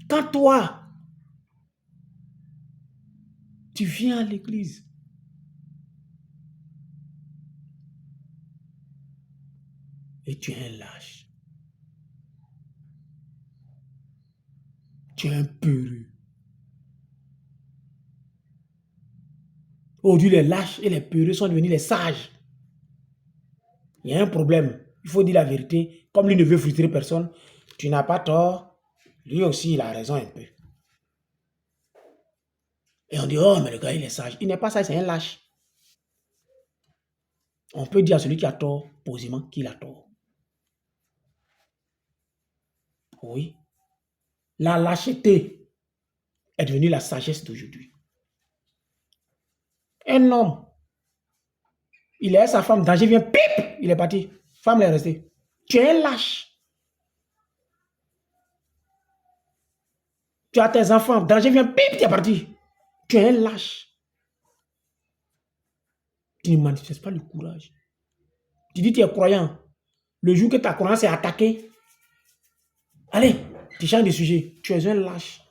Quand toi, tu viens à l'église, et tu es un lâche. Tu es un peureux. Aujourd'hui, les lâches et les peureux sont devenus les sages. Il y a un problème. Il faut dire la vérité. Comme lui ne veut frustrer personne, tu n'as pas tort. Lui aussi, il a raison un peu. Et on dit, oh, mais le gars, il est sage. Il n'est pas sage, c'est un lâche. On peut dire à celui qui a tort, posément, qu'il a tort. Oui. La lâcheté est devenue la sagesse d'aujourd'hui. Un homme, il laisse sa femme, danger vient, pip, il est parti. Femme est restée. Tu es un lâche. Tu as tes enfants, danger vient, pip, tu es parti. Tu es un lâche. Tu ne manifestes pas le courage. Tu dis que tu es croyant. Le jour que ta croyance est attaquée, allez, tu changes de sujet. Tu es un lâche.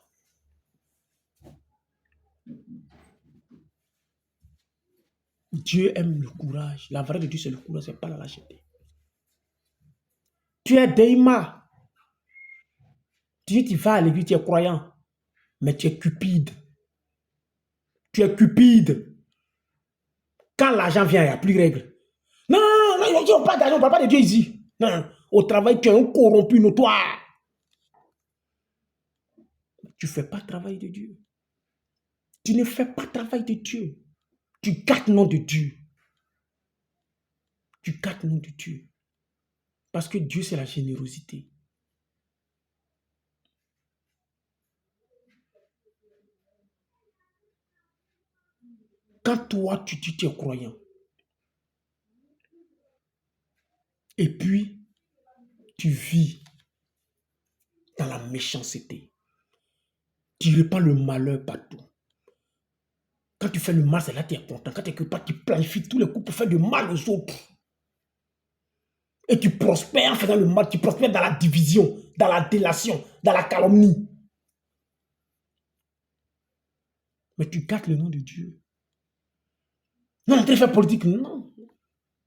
Dieu aime le courage. La vraie de Dieu, c'est le courage, ce n'est pas la lâcheté. Tu es Déima. Tu dis, tu vas à l'église, tu es croyant, mais tu es cupide. Tu es cupide. Quand l'argent vient, il n'y a plus de règles. Non, non, non, on parle d'argent, on ne parle pas de Dieu ici. Non, au travail, tu es un corrompu notoire. Tu ne fais pas le travail de Dieu. Tu ne fais pas le travail de Dieu. Tu gâtes le nom de Dieu. Tu gâtes le nom de Dieu. Parce que Dieu, c'est la générosité. Quand toi, tu dis tu es croyant, et puis tu vis dans la méchanceté, tu répands le malheur partout. Quand tu fais le mal, c'est là que tu es content. Quand tu es quelque part, tu planifies tous les coups pour faire du mal aux autres. Et tu prospères en faisant le mal, tu prospères dans la division, dans la délation, dans la calomnie. Mais tu gâtes le nom de Dieu. Non, tu fais politique, non.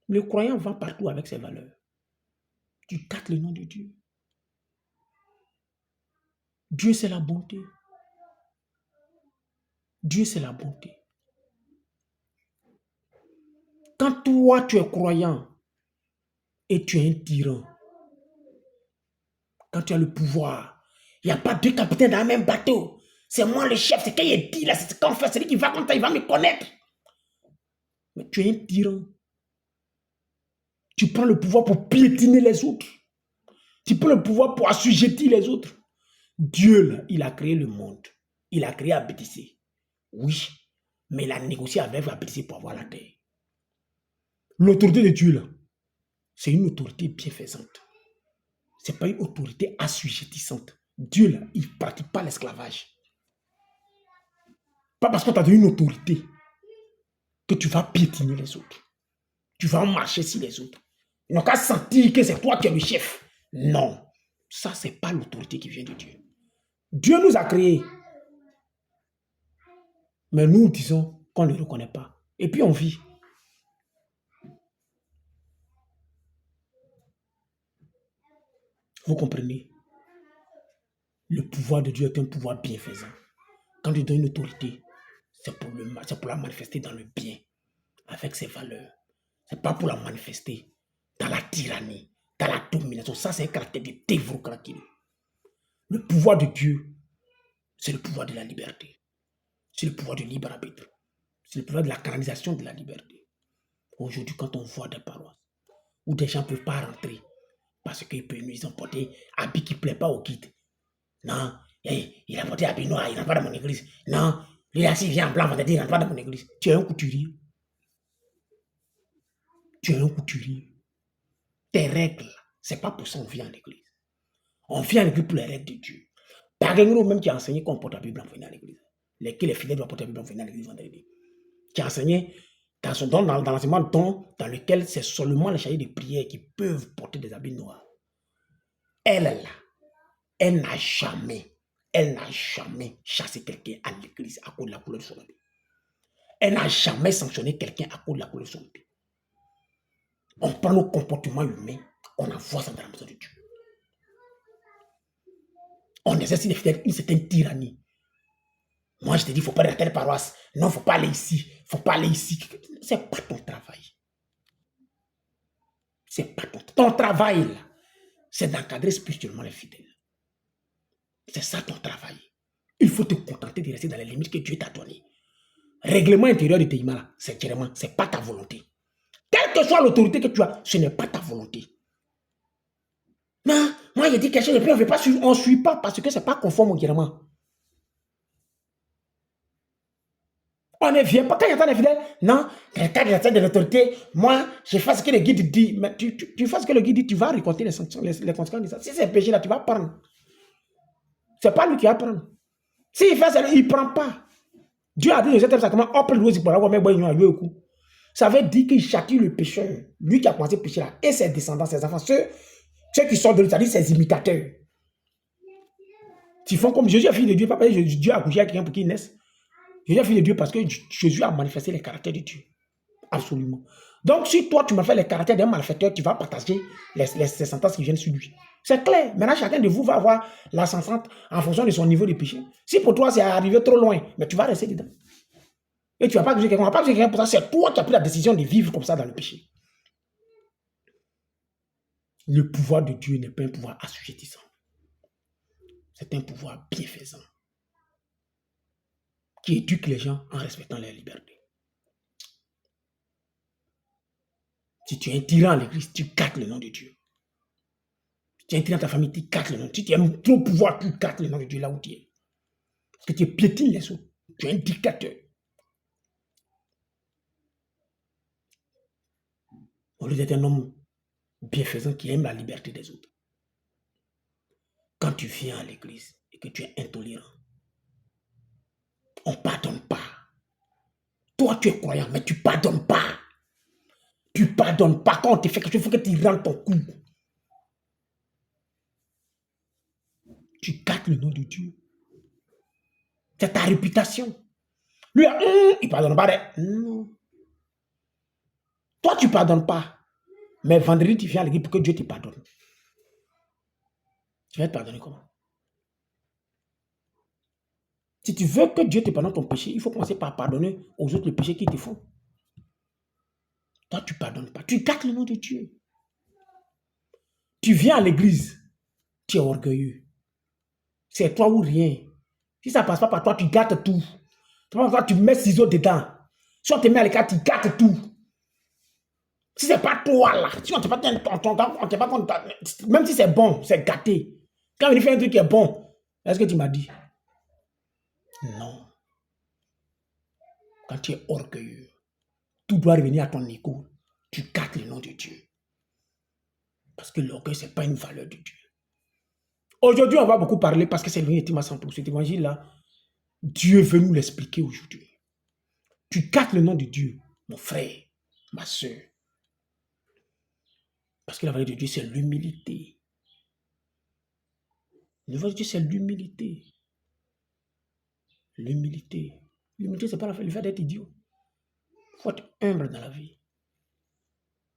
Le croyant va partout avec ses valeurs. Tu gâtes le nom de Dieu. Dieu, c'est la bonté. Dieu, c'est la bonté. Quand toi, tu es croyant et tu es un tyran, quand tu as le pouvoir, il n'y a pas deux capitaines dans le même bateau. C'est moi le chef, c'est quand il dit là, c'est ce qu'on fait, c'est lui qui va comme ça, il va me connaître. Mais tu es un tyran. Tu prends le pouvoir pour piétiner les autres. Tu prends le pouvoir pour assujettir les autres. Dieu, là, il a créé le monde. Il a créé Abétissé. Oui, mais il a négocié avec Abétissé pour avoir la terre. L'autorité de Dieu, là, c'est une autorité bienfaisante. Ce n'est pas une autorité assujettissante. Dieu, là, il ne pratique pas l'esclavage. Pas parce que tu as donné une autorité que tu vas piétiner les autres. Tu vas marcher sur les autres. Ils n'ont qu'à sentir que c'est toi qui es le chef. Non, ça, ce n'est pas l'autorité qui vient de Dieu. Dieu nous a créés. Mais nous disons qu'on ne le reconnaît pas. Et puis on vit. Vous comprenez? Le pouvoir de Dieu est un pouvoir bienfaisant. Quand Dieu donne une autorité, c'est pour la manifester dans le bien, avec ses valeurs. Ce n'est pas pour la manifester dans la tyrannie, dans la domination. Ça, c'est un caractère de dévocratie. Le pouvoir de Dieu, c'est le pouvoir de la liberté. C'est le pouvoir du libre arbitre. C'est le pouvoir de la canalisation de la liberté. Aujourd'hui, quand on voit des paroisses où des gens ne peuvent pas rentrer parce qu'ils ont porté habit qui ne plaît pas au guide. Non, il a porté habit noir, il ne rentre pas dans mon église. Non, lui là, s'il vient en blanc, on va te dire, il ne rentre pas dans mon église. Tu es un couturier. Tu es un couturier. Tes règles, ce n'est pas pour ça qu'on vient en église. On vient en église pour les règles de Dieu. Par exemple, même qui a enseigné qu'on porte la Bible en venant à l'église. Les fidèles doivent porter la Bible en venant à l'église vendredi. Qui a enseigné dans l'enseignement dans lequel c'est seulement les chargés de prière qui peuvent porter des habits noirs. Elle, là, elle n'a jamais chassé quelqu'un à l'église à cause de la couleur de son habit. Elle n'a jamais sanctionné quelqu'un à cause de la couleur de son habit. On prend nos comportements humains, on envoie ça dans la maison de Dieu. On exerce une certaine tyrannie. Moi, je te dis, il ne faut pas aller à telle paroisse. Non, il ne faut pas aller ici. Il ne faut pas aller ici. Ce n'est pas ton travail. C'est pas ton travail, là. C'est d'encadrer spirituellement les fidèles. C'est ça ton travail. Il faut te contenter de rester dans les limites que Dieu t'a données. Règlement intérieur de tes là, c'est directement, ce n'est pas ta volonté. Quelle que soit l'autorité que tu as, ce n'est pas ta volonté. Non, moi, j'ai dit quelque chose et puis on ne veut pas suivre. On ne suit pas parce que ce n'est pas conforme au guérement. On ne vient pas. Quand il y a des fidèles, non, quand il y a de l'autorité, moi, je fais ce que le guide dit. Mais tu fais ce que le guide dit, tu vas récolter les sanctions, les conséquences de ça. Si c'est péché là, tu vas prendre. Ce n'est pas lui qui va prendre. S'il fait ça, il ne prend pas. Dieu a dit le septième sacrement, ça veut dire qu'il châtie le pécheur, lui qui a commencé à pécher là, et ses descendants, ses enfants, ceux qui sortent de lui, c'est-à-dire ses imitateurs. Ils font comme Jésus, fils de Dieu, pas parce que Dieu a accouché à quelqu'un pour qu'il naisse. Jésus est fils de Dieu parce que Jésus a manifesté les caractères de Dieu. Absolument. Donc, si toi, tu m'as fait les caractères d'un malfaiteur, tu vas partager les sentences qui viennent sur lui. C'est clair. Maintenant, chacun de vous va avoir la sentence en fonction de son niveau de péché. Si pour toi, c'est arrivé trop loin, mais tu vas rester dedans. Et tu ne vas pas accuser quelqu'un. On ne va pas accuser quelqu'un pour ça. C'est toi qui as pris la décision de vivre comme ça dans le péché. Le pouvoir de Dieu n'est pas un pouvoir assujettissant. C'est un pouvoir bienfaisant qui éduque les gens en respectant leur liberté. Si tu es un tyran à l'église, tu gâtes le nom de Dieu. Si tu es un tyran dans ta famille, tu gâtes le nom de Dieu. Si tu aimes trop pouvoir, tu gâtes le nom de Dieu là où tu es. Parce que tu piétines les autres. Tu es un dictateur. Au lieu d'être un homme bienfaisant qui aime la liberté des autres. Quand tu viens à l'église et que tu es intolérant, on ne pardonne pas. Toi, tu es croyant, mais tu ne pardonnes pas. Tu ne pardonnes pas. Quand on te fait quelque chose, il faut que tu rentres ton coup. Tu gâtes le nom de Dieu. C'est ta réputation. Lui, il ne pardonne pas. Non. Toi, tu ne pardonnes pas. Mais vendredi, tu viens à l'église pour que Dieu te pardonne. Tu vas te pardonner comment? Si tu veux que Dieu te pardonne ton péché, il faut commencer par pardonner aux autres les péchés qu'ils te font. Toi, tu ne pardonnes pas. Tu gâtes le nom de Dieu. Tu viens à l'église, tu es orgueilleux. C'est toi ou rien. Si ça ne passe pas par toi, tu gâtes tout. Toi, tu mets ciseaux dedans. Si on te met à l'écart, tu gâtes tout. Si ce n'est pas toi là, si on ne t'est pas même si c'est bon, c'est gâté. Quand il fait un truc qui est bon, est-ce que tu m'as dit? Non. Quand tu es orgueilleux, tout doit revenir à ton ego. Tu gâtes le nom de Dieu. Parce que l'orgueil, ce n'est pas une valeur de Dieu. Aujourd'hui, on va beaucoup parler parce que c'est l'évangile à 100%. Cet évangile-là, Dieu veut nous l'expliquer aujourd'hui. Tu gâtes le nom de Dieu, mon frère, ma soeur. Parce que la valeur de Dieu, c'est l'humilité. La valeur de Dieu, c'est l'humilité. L'humilité. L'humilité, ce n'est pas le fait d'être idiot. Il faut être humble dans la vie.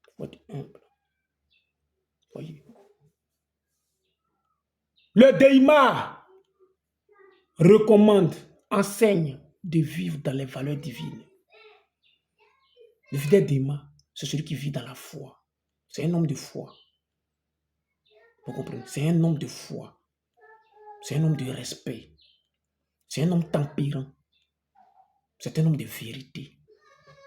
Il faut être humble. Voyez. Le Déima recommande, enseigne de vivre dans les valeurs divines. Le fidèle Déima, c'est celui qui vit dans la foi. C'est un homme de foi. Vous comprenez? C'est un homme de foi. C'est un homme de respect. C'est un homme tempérant. C'est un homme de vérité.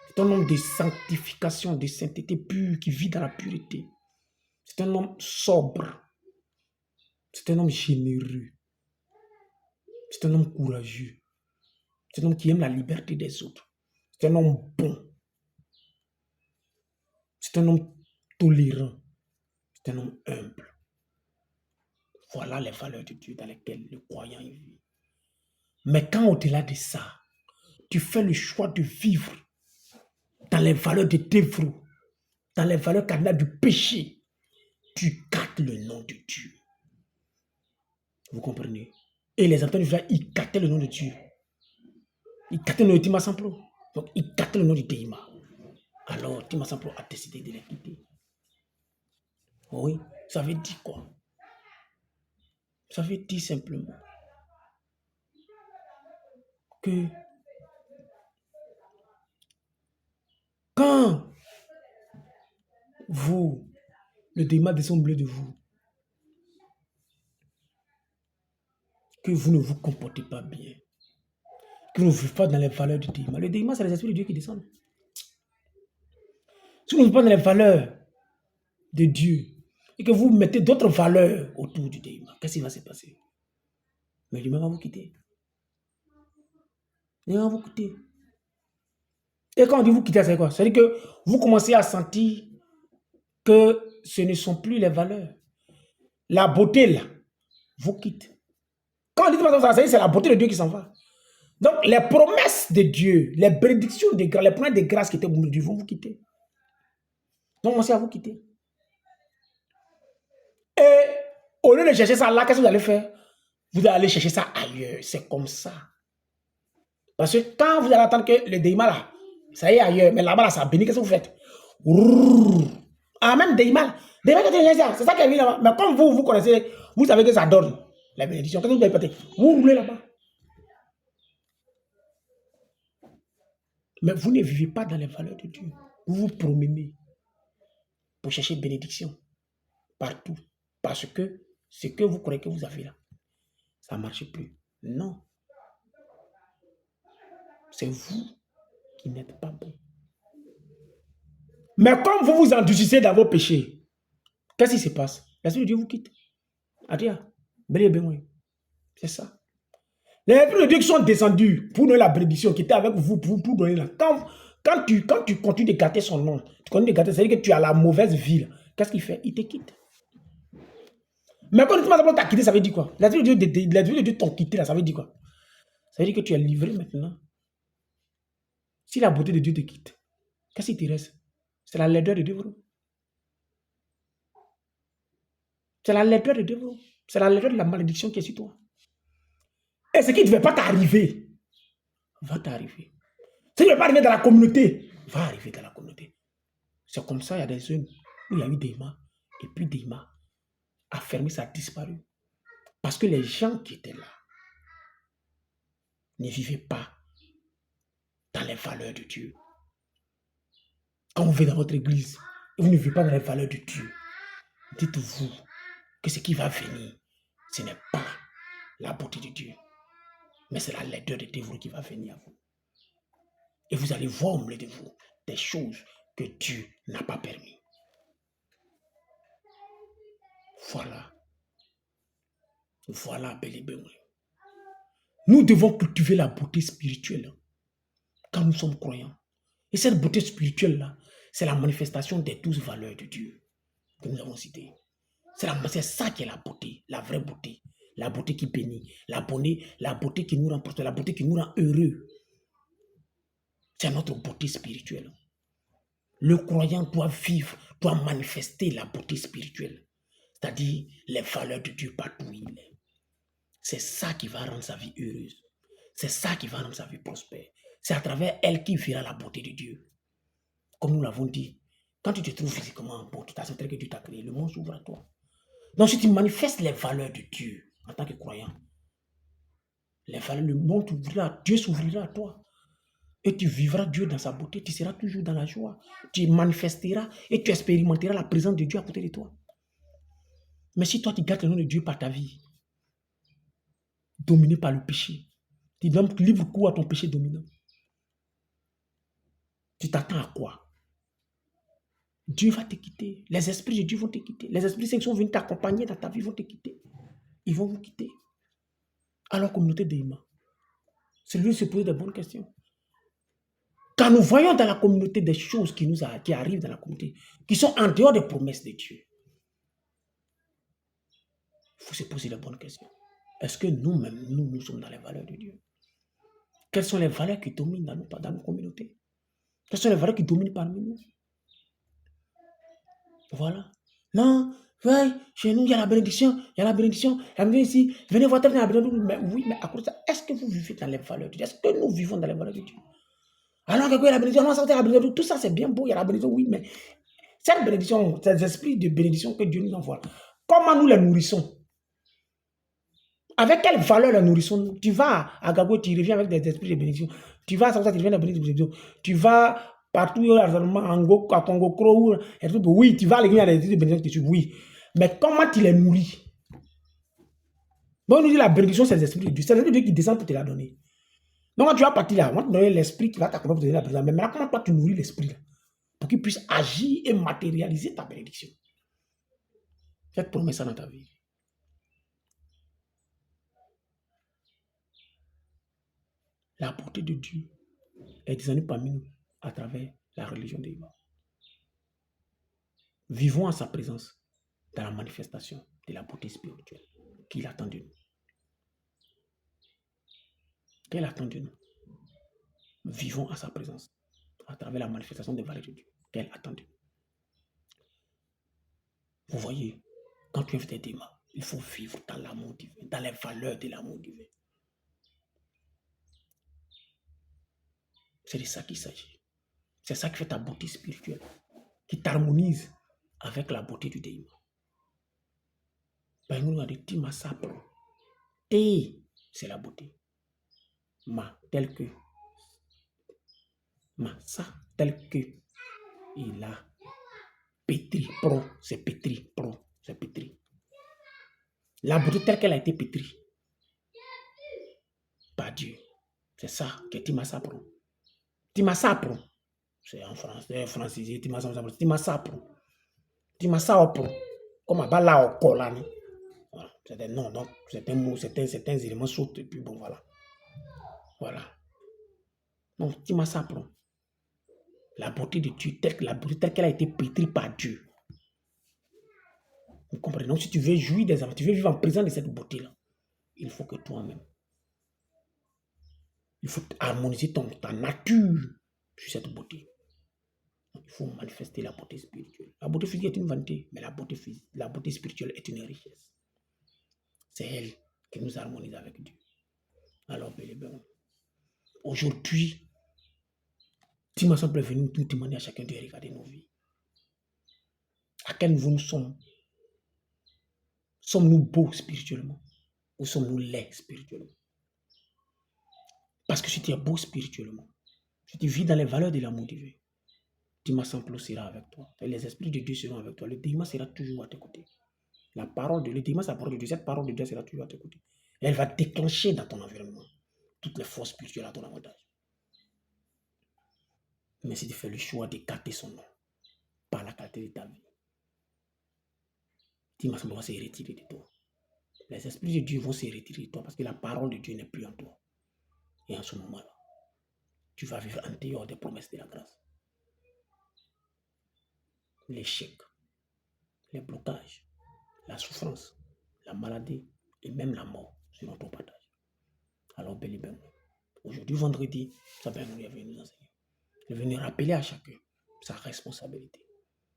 C'est un homme de sanctification, de sainteté pure, qui vit dans la pureté. C'est un homme sobre. C'est un homme généreux. C'est un homme courageux. C'est un homme qui aime la liberté des autres. C'est un homme bon. C'est un homme tolérant. C'est un homme humble. Voilà les valeurs de Dieu dans lesquelles le croyant vit. Mais quand au-delà de ça, tu fais le choix de vivre dans les valeurs de dévot, dans les valeurs cardinales du péché, tu gâtes le nom de Dieu. Vous comprenez? Et les enfants d'Israël, ils gâtaient le nom de Dieu. Ils gâtaient le nom de Tima Samplo. Donc, ils gâtaient le nom de Déima. Alors, Tima Samplo a décidé de les quitter. Oui, ça veut dire quoi? Ça veut dire simplement que quand vous, le Déima descend bleu de vous, que vous ne vous comportez pas bien, que vous ne vivez pas dans les valeurs du Déima. Le Déima, c'est les esprits de Dieu qui descendent. Si vous ne vivez pas dans les valeurs de Dieu et que vous mettez d'autres valeurs autour du Déima, qu'est-ce qui va se passer? Mais le Déima va vous quitter. Il va vous quitter. Et quand on dit vous quitter, c'est quoi? C'est-à-dire que vous commencez à sentir que ce ne sont plus les valeurs. La beauté, là, vous quitte. Quand on dit ça, c'est la beauté de Dieu qui s'en va. Donc, les promesses de Dieu, les bénédictions de grâce, les promesses de grâce qui étaient au bout de Dieu vont vous quitter. Donc, commencez à vous quitter. Et au lieu de chercher ça là, qu'est-ce que vous allez faire? Vous allez aller chercher ça ailleurs. C'est comme ça. Parce que quand vous allez attendre que le Déima là, ça y est ailleurs, mais là-bas, là, ça bénit, qu'est-ce que vous faites? Ah, même Déima, c'est ça qui est venu là-bas. Mais comme vous connaissez, vous savez que ça donne la bénédiction. Qu'est-ce que vous allez faire? Vous roulez là-bas. Mais vous ne vivez pas dans les valeurs de Dieu. Vous vous promenez pour chercher bénédiction partout. Parce que ce que vous croyez que vous avez là, ça ne marche plus. Non. C'est vous qui n'êtes pas bon. Mais comme vous vous endurcissez dans vos péchés, qu'est-ce qui se passe? L'Esprit de Dieu vous quitte. Adia, c'est ça. Les esprits de Dieu qui sont descendus pour donner la bénédiction qui était avec vous, pour donner là. Quand tu continues de gâter son nom, tu continues de gâter, c'est-à-dire que tu as la mauvaise vie. Qu'est-ce qu'il fait? Il te quitte. Mais quand tu m'as quitté, ça veut dire quoi? L'Esprit de Dieu t'ont quitté là, ça veut dire quoi? Ça veut dire que tu es livré maintenant. Si la beauté de Dieu te quitte, qu'est-ce qui te reste? C'est la laideur de Dieu. C'est la laideur de Dieu. C'est la laideur de la malédiction qui est sur toi. Et ce qui ne devait pas t'arriver, va t'arriver. Ce qui ne devait pas arriver dans la communauté, va arriver dans la communauté. C'est comme ça, il y a des zones où il y a eu Déima, et puis Déima a fermé, ça a disparu. Parce que les gens qui étaient là ne vivaient pas dans les valeurs de Dieu. Quand vous venez dans votre église, et vous ne vivez pas dans les valeurs de Dieu, dites-vous que ce qui va venir, ce n'est pas la beauté de Dieu. Mais c'est la laideur de dévouer qui va venir à vous. Et vous allez voir au milieu de vous des choses que Dieu n'a pas permis. Voilà. Voilà, bel et bien. Nous devons cultiver la beauté spirituelle quand nous sommes croyants. Et cette beauté spirituelle-là, c'est la manifestation des 12 valeurs de Dieu que nous avons citées. C'est ça qui est la beauté, la vraie beauté. La beauté qui bénit, la beauté qui nous rend prospères, la beauté qui nous rend heureux. C'est notre beauté spirituelle. Le croyant doit vivre, doit manifester la beauté spirituelle. C'est-à-dire les valeurs de Dieu partout où il est. C'est ça qui va rendre sa vie heureuse. C'est ça qui va rendre sa vie prospère. C'est à travers elle qu'il verra la beauté de Dieu. Comme nous l'avons dit, quand tu te trouves physiquement bon, tu t'acceptes que Dieu t'a créé, le monde s'ouvre à toi. Donc si tu manifestes les valeurs de Dieu en tant que croyant, les valeurs, le monde s'ouvrira, Dieu s'ouvrira à toi. Et tu vivras Dieu dans sa beauté, tu seras toujours dans la joie. Tu manifesteras et tu expérimenteras la présence de Dieu à côté de toi. Mais si toi tu gardes le nom de Dieu par ta vie, dominé par le péché, tu donnes libre cours à ton péché dominant, tu t'attends à quoi? Dieu va te quitter. Les esprits de Dieu vont te quitter. Les esprits qui sont venus t'accompagner dans ta vie vont te quitter. Ils vont vous quitter. Alors, communauté d'Ema, c'est lui de se poser des bonnes questions. Quand nous voyons dans la communauté des choses qui arrivent dans la communauté, qui sont en dehors des promesses de Dieu, il faut se poser les bonnes questions. Est-ce que nous-mêmes, nous sommes dans les valeurs de Dieu? Quelles sont les valeurs qui dominent dans nos communautés? Quelles sont les valeurs qui dominent parmi nous? Voilà. Non, ouais, chez nous, il y a la bénédiction, ici, venez voir, la bénédiction. Mais oui, mais à cause de ça, est-ce que vous vivez dans les valeurs de Dieu? Est-ce que nous vivons dans les valeurs de Dieu? Alors que la bénédiction, non, ça, la bénédiction, tout ça, c'est bien beau, il y a la bénédiction, oui, mais cette bénédiction, ces esprits de bénédiction que Dieu nous envoie, comment nous les nourrissons? Avec quelle valeur les nourrissons-nous? Tu vas à Gabo, tu reviens avec des esprits de bénédiction. Tu vas à Saksa, tu reviens avec des esprits de bénédiction. Tu vas partout, à Congo, oui, tu vas à l'église, il y a des esprits de bénédiction, oui. Mais comment tu les nourris? Bon, nous dit la bénédiction, c'est les esprits de Dieu. C'est les esprits de Dieu qui descendent pour te la donner. Donc, quand tu vas partir là, on va te donner l'esprit qui va t'accompagner pour te donner la bénédiction. Mais maintenant, comment toi, tu nourris l'esprit là? Pour qu'il puisse agir et matérialiser ta bénédiction. Faites promesse ça dans ta vie. La beauté de Dieu est descendue parmi nous à travers la religion des Ivoires. Vivons en sa présence dans la manifestation de la beauté spirituelle qu'il attend de nous. Qu'elle attend de nous. Vivons en sa présence à travers la manifestation des valeurs de Dieu qu'elle attend de nous. Vous voyez, quand tu es des mains, il faut vivre dans l'amour divin, dans les valeurs de l'amour divin. C'est de ça qu'il s'agit. C'est ça qui fait ta beauté spirituelle, qui t'harmonise avec la beauté du démon. Par exemple, on a dit Tima Sapro. T, c'est la beauté. Ma, tel que. Ma, ça, tel que. Il a pétri. Pro, c'est pétri. Pro, c'est pétri. La beauté telle qu'elle a été pétrie par Dieu. C'est ça que Tima Sapro. Tima Sapro. C'est en français, francisé, Tima Sapro. Tima Sapro. Tima Sapro. Comme à Bala au Kola. Voilà. C'est un nom, donc c'est un mot, c'est un élément saute, et puis bon, voilà. Voilà. Donc, Tima Sapro. La beauté de Dieu, la beauté telle qu'elle a été pétrie par Dieu. Vous comprenez? Donc, si tu veux jouir des avantages, tu veux vivre en présence de cette beauté-là, il faut que toi-même, il faut harmoniser ta nature sur cette beauté. Donc, il faut manifester la beauté spirituelle. La beauté physique est une vanité, mais la beauté spirituelle est une richesse. C'est elle qui nous harmonise avec Dieu. Alors, aujourd'hui, Tima Sapro est venu nous demander à chacun de regarder nos vies. À quel niveau nous sommes? Sommes-nous beaux spirituellement ou sommes-nous laids spirituellement? Parce que si tu es beau spirituellement, si tu vis dans les valeurs de l'amour divin, Tima Sapro sera avec toi. Et les esprits de Dieu seront avec toi. Le démon sera toujours à tes côtés. La parole de Dieu, le démon, c'est la parole de Dieu. Cette parole de Dieu sera toujours à tes côtés. Et elle va déclencher dans ton environnement toutes les forces spirituelles à ton avantage. Mais si tu fais le choix d'écarter son nom par la qualité de ta vie, Tima Sambo va se retirer de toi. Les esprits de Dieu vont se retirer de toi parce que la parole de Dieu n'est plus en toi. Et en ce moment-là, tu vas vivre en dehors des promesses de la grâce. L'échec, les blocages, la souffrance, la maladie et même la mort seront ton partage. Alors, Béli Ben, aujourd'hui, vendredi, ça va nous venu nous enseigner. Il est venu rappeler à chacun sa responsabilité.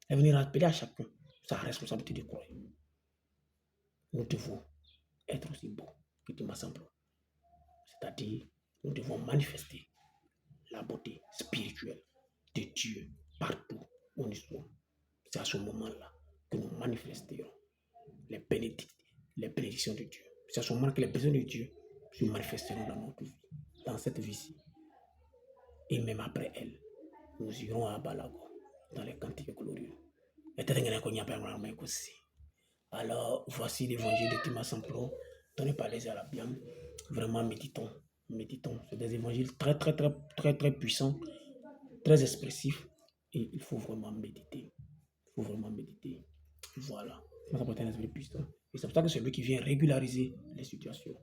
Il est venu rappeler à chacun sa responsabilité de croire. Nous devons être aussi bons que Tima Sambo. C'est-à-dire, nous devons manifester la beauté spirituelle de Dieu partout où nous sommes. C'est à ce moment-là que nous manifesterons les bénédictions de Dieu. C'est à ce moment que les besoins de Dieu se manifesteront dans notre vie, dans cette vie-ci. Et même après elle, nous irons à Balago, dans les cantiques glorieux. Alors, voici l'évangile de Tima Sambo, donné par les Arabiens. Vraiment, méditons. C'est des évangiles très puissants, très expressifs. Et il faut vraiment méditer. Voilà. Ça peut être un esprit puissant. Et c'est pour ça que c'est lui qui vient régulariser les situations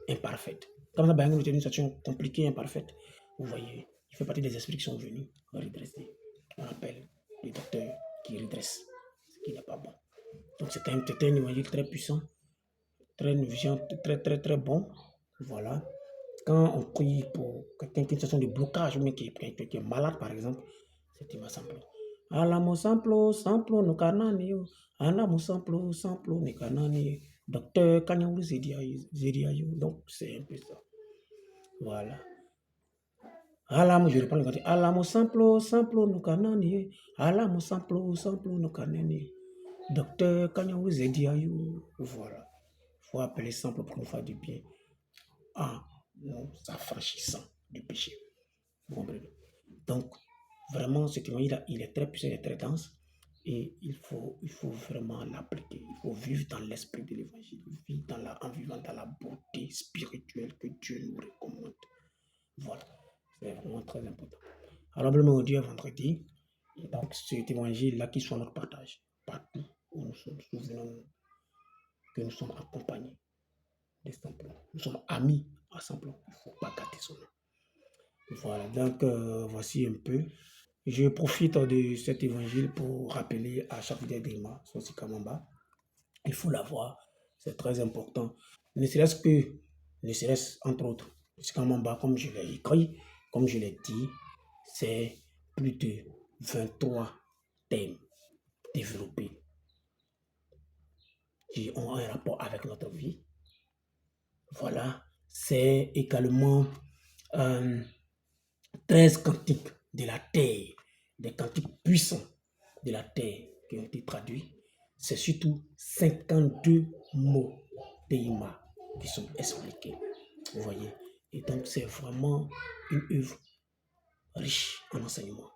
imparfaites. Comme ça, une situation compliquée, imparfaite, vous voyez, il fait partie des esprits qui sont venus redresser. On appelle les docteurs qui redressent ce qui n'est pas bon. Donc c'était un évangile très puissant, une vision très bon. Voilà. Quand on prie pour quelqu'un qui a une situation de blocage ou bien qui est malade, par exemple, c'est Tima Sambo. Alamo samplo no kanani yo. Alamo samplo no kanani. Docteur Kanyangou Zediayo. Donc c'est un peu ça. Voilà. Alamo, je reprends le côté. Alamo samplo no kanani. Alamo samplo no kanani. Docteur Kanyangou Zediayo. Voilà. Il faut appeler simple pour nous faire du bien. Nous affranchissant du péché. Vous comprenez? Donc, vraiment, ce témoignage-là, il est très puissant, il est très dense. Et il faut vraiment l'appliquer. Il faut vivre dans l'esprit de l'évangile. Vivre en vivant dans la beauté spirituelle que Dieu nous recommande. Voilà. C'est vraiment très important. Alors, le Dieu vendredi. Et donc, cet évangile-là qui soit notre partage. Partout où nous sommes, souvenons-nous que nous sommes accompagnés des Samplons. Nous sommes amis à Samplon. Il ne faut pas gâter son nom. Voilà, donc voici un peu. Je profite de cet évangile pour rappeler à chaque Déma, son Sikamamba. Il faut l'avoir, c'est très important. Ne serait-ce entre autres, Sikamamba, comme je l'ai écrit, comme je l'ai dit, c'est plus de 23 thèmes développés qui ont un rapport avec notre vie. Voilà, c'est également 13 cantiques de la terre, des cantiques puissants de la terre qui ont été traduits. C'est surtout 52 mots d'Ima qui sont expliqués. Vous voyez? Et donc, c'est vraiment une œuvre riche en enseignement.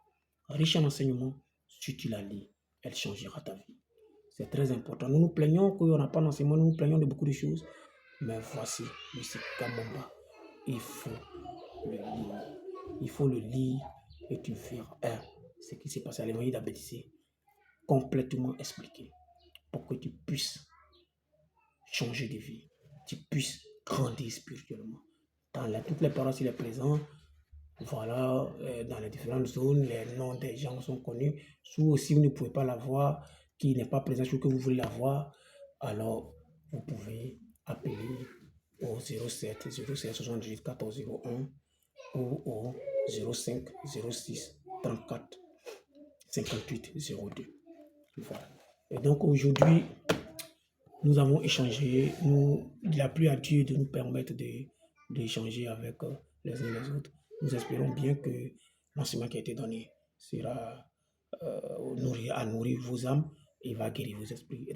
Riche en enseignement, si tu la lis, elle changera ta vie. C'est très important. Nous nous plaignons qu'on n'a pas d'enseignement, nous nous plaignons de beaucoup de choses. Mais voici le Sikamamba. Il faut le lire. Il faut le lire et tu verras ce qui s'est passé à l'évangile d'Abédissé complètement expliqué pour que tu puisses changer de vie, tu puisses grandir spirituellement. Dans toutes les paroles, il est présent. Voilà, dans les différentes zones, les noms des gens sont connus. Si aussi vous ne pouvez pas la voir, qui n'est pas présent, que vous voulez la voir, alors vous pouvez appeler au 07 78 14 01 ou au 05 06 34 58 02. Voilà. Et donc aujourd'hui, nous avons échangé, il a plu à Dieu de nous permettre d'échanger avec les uns et les autres. Nous espérons bien que l'enseignement qui a été donné sera à nourrir vos âmes et va guérir vos esprits.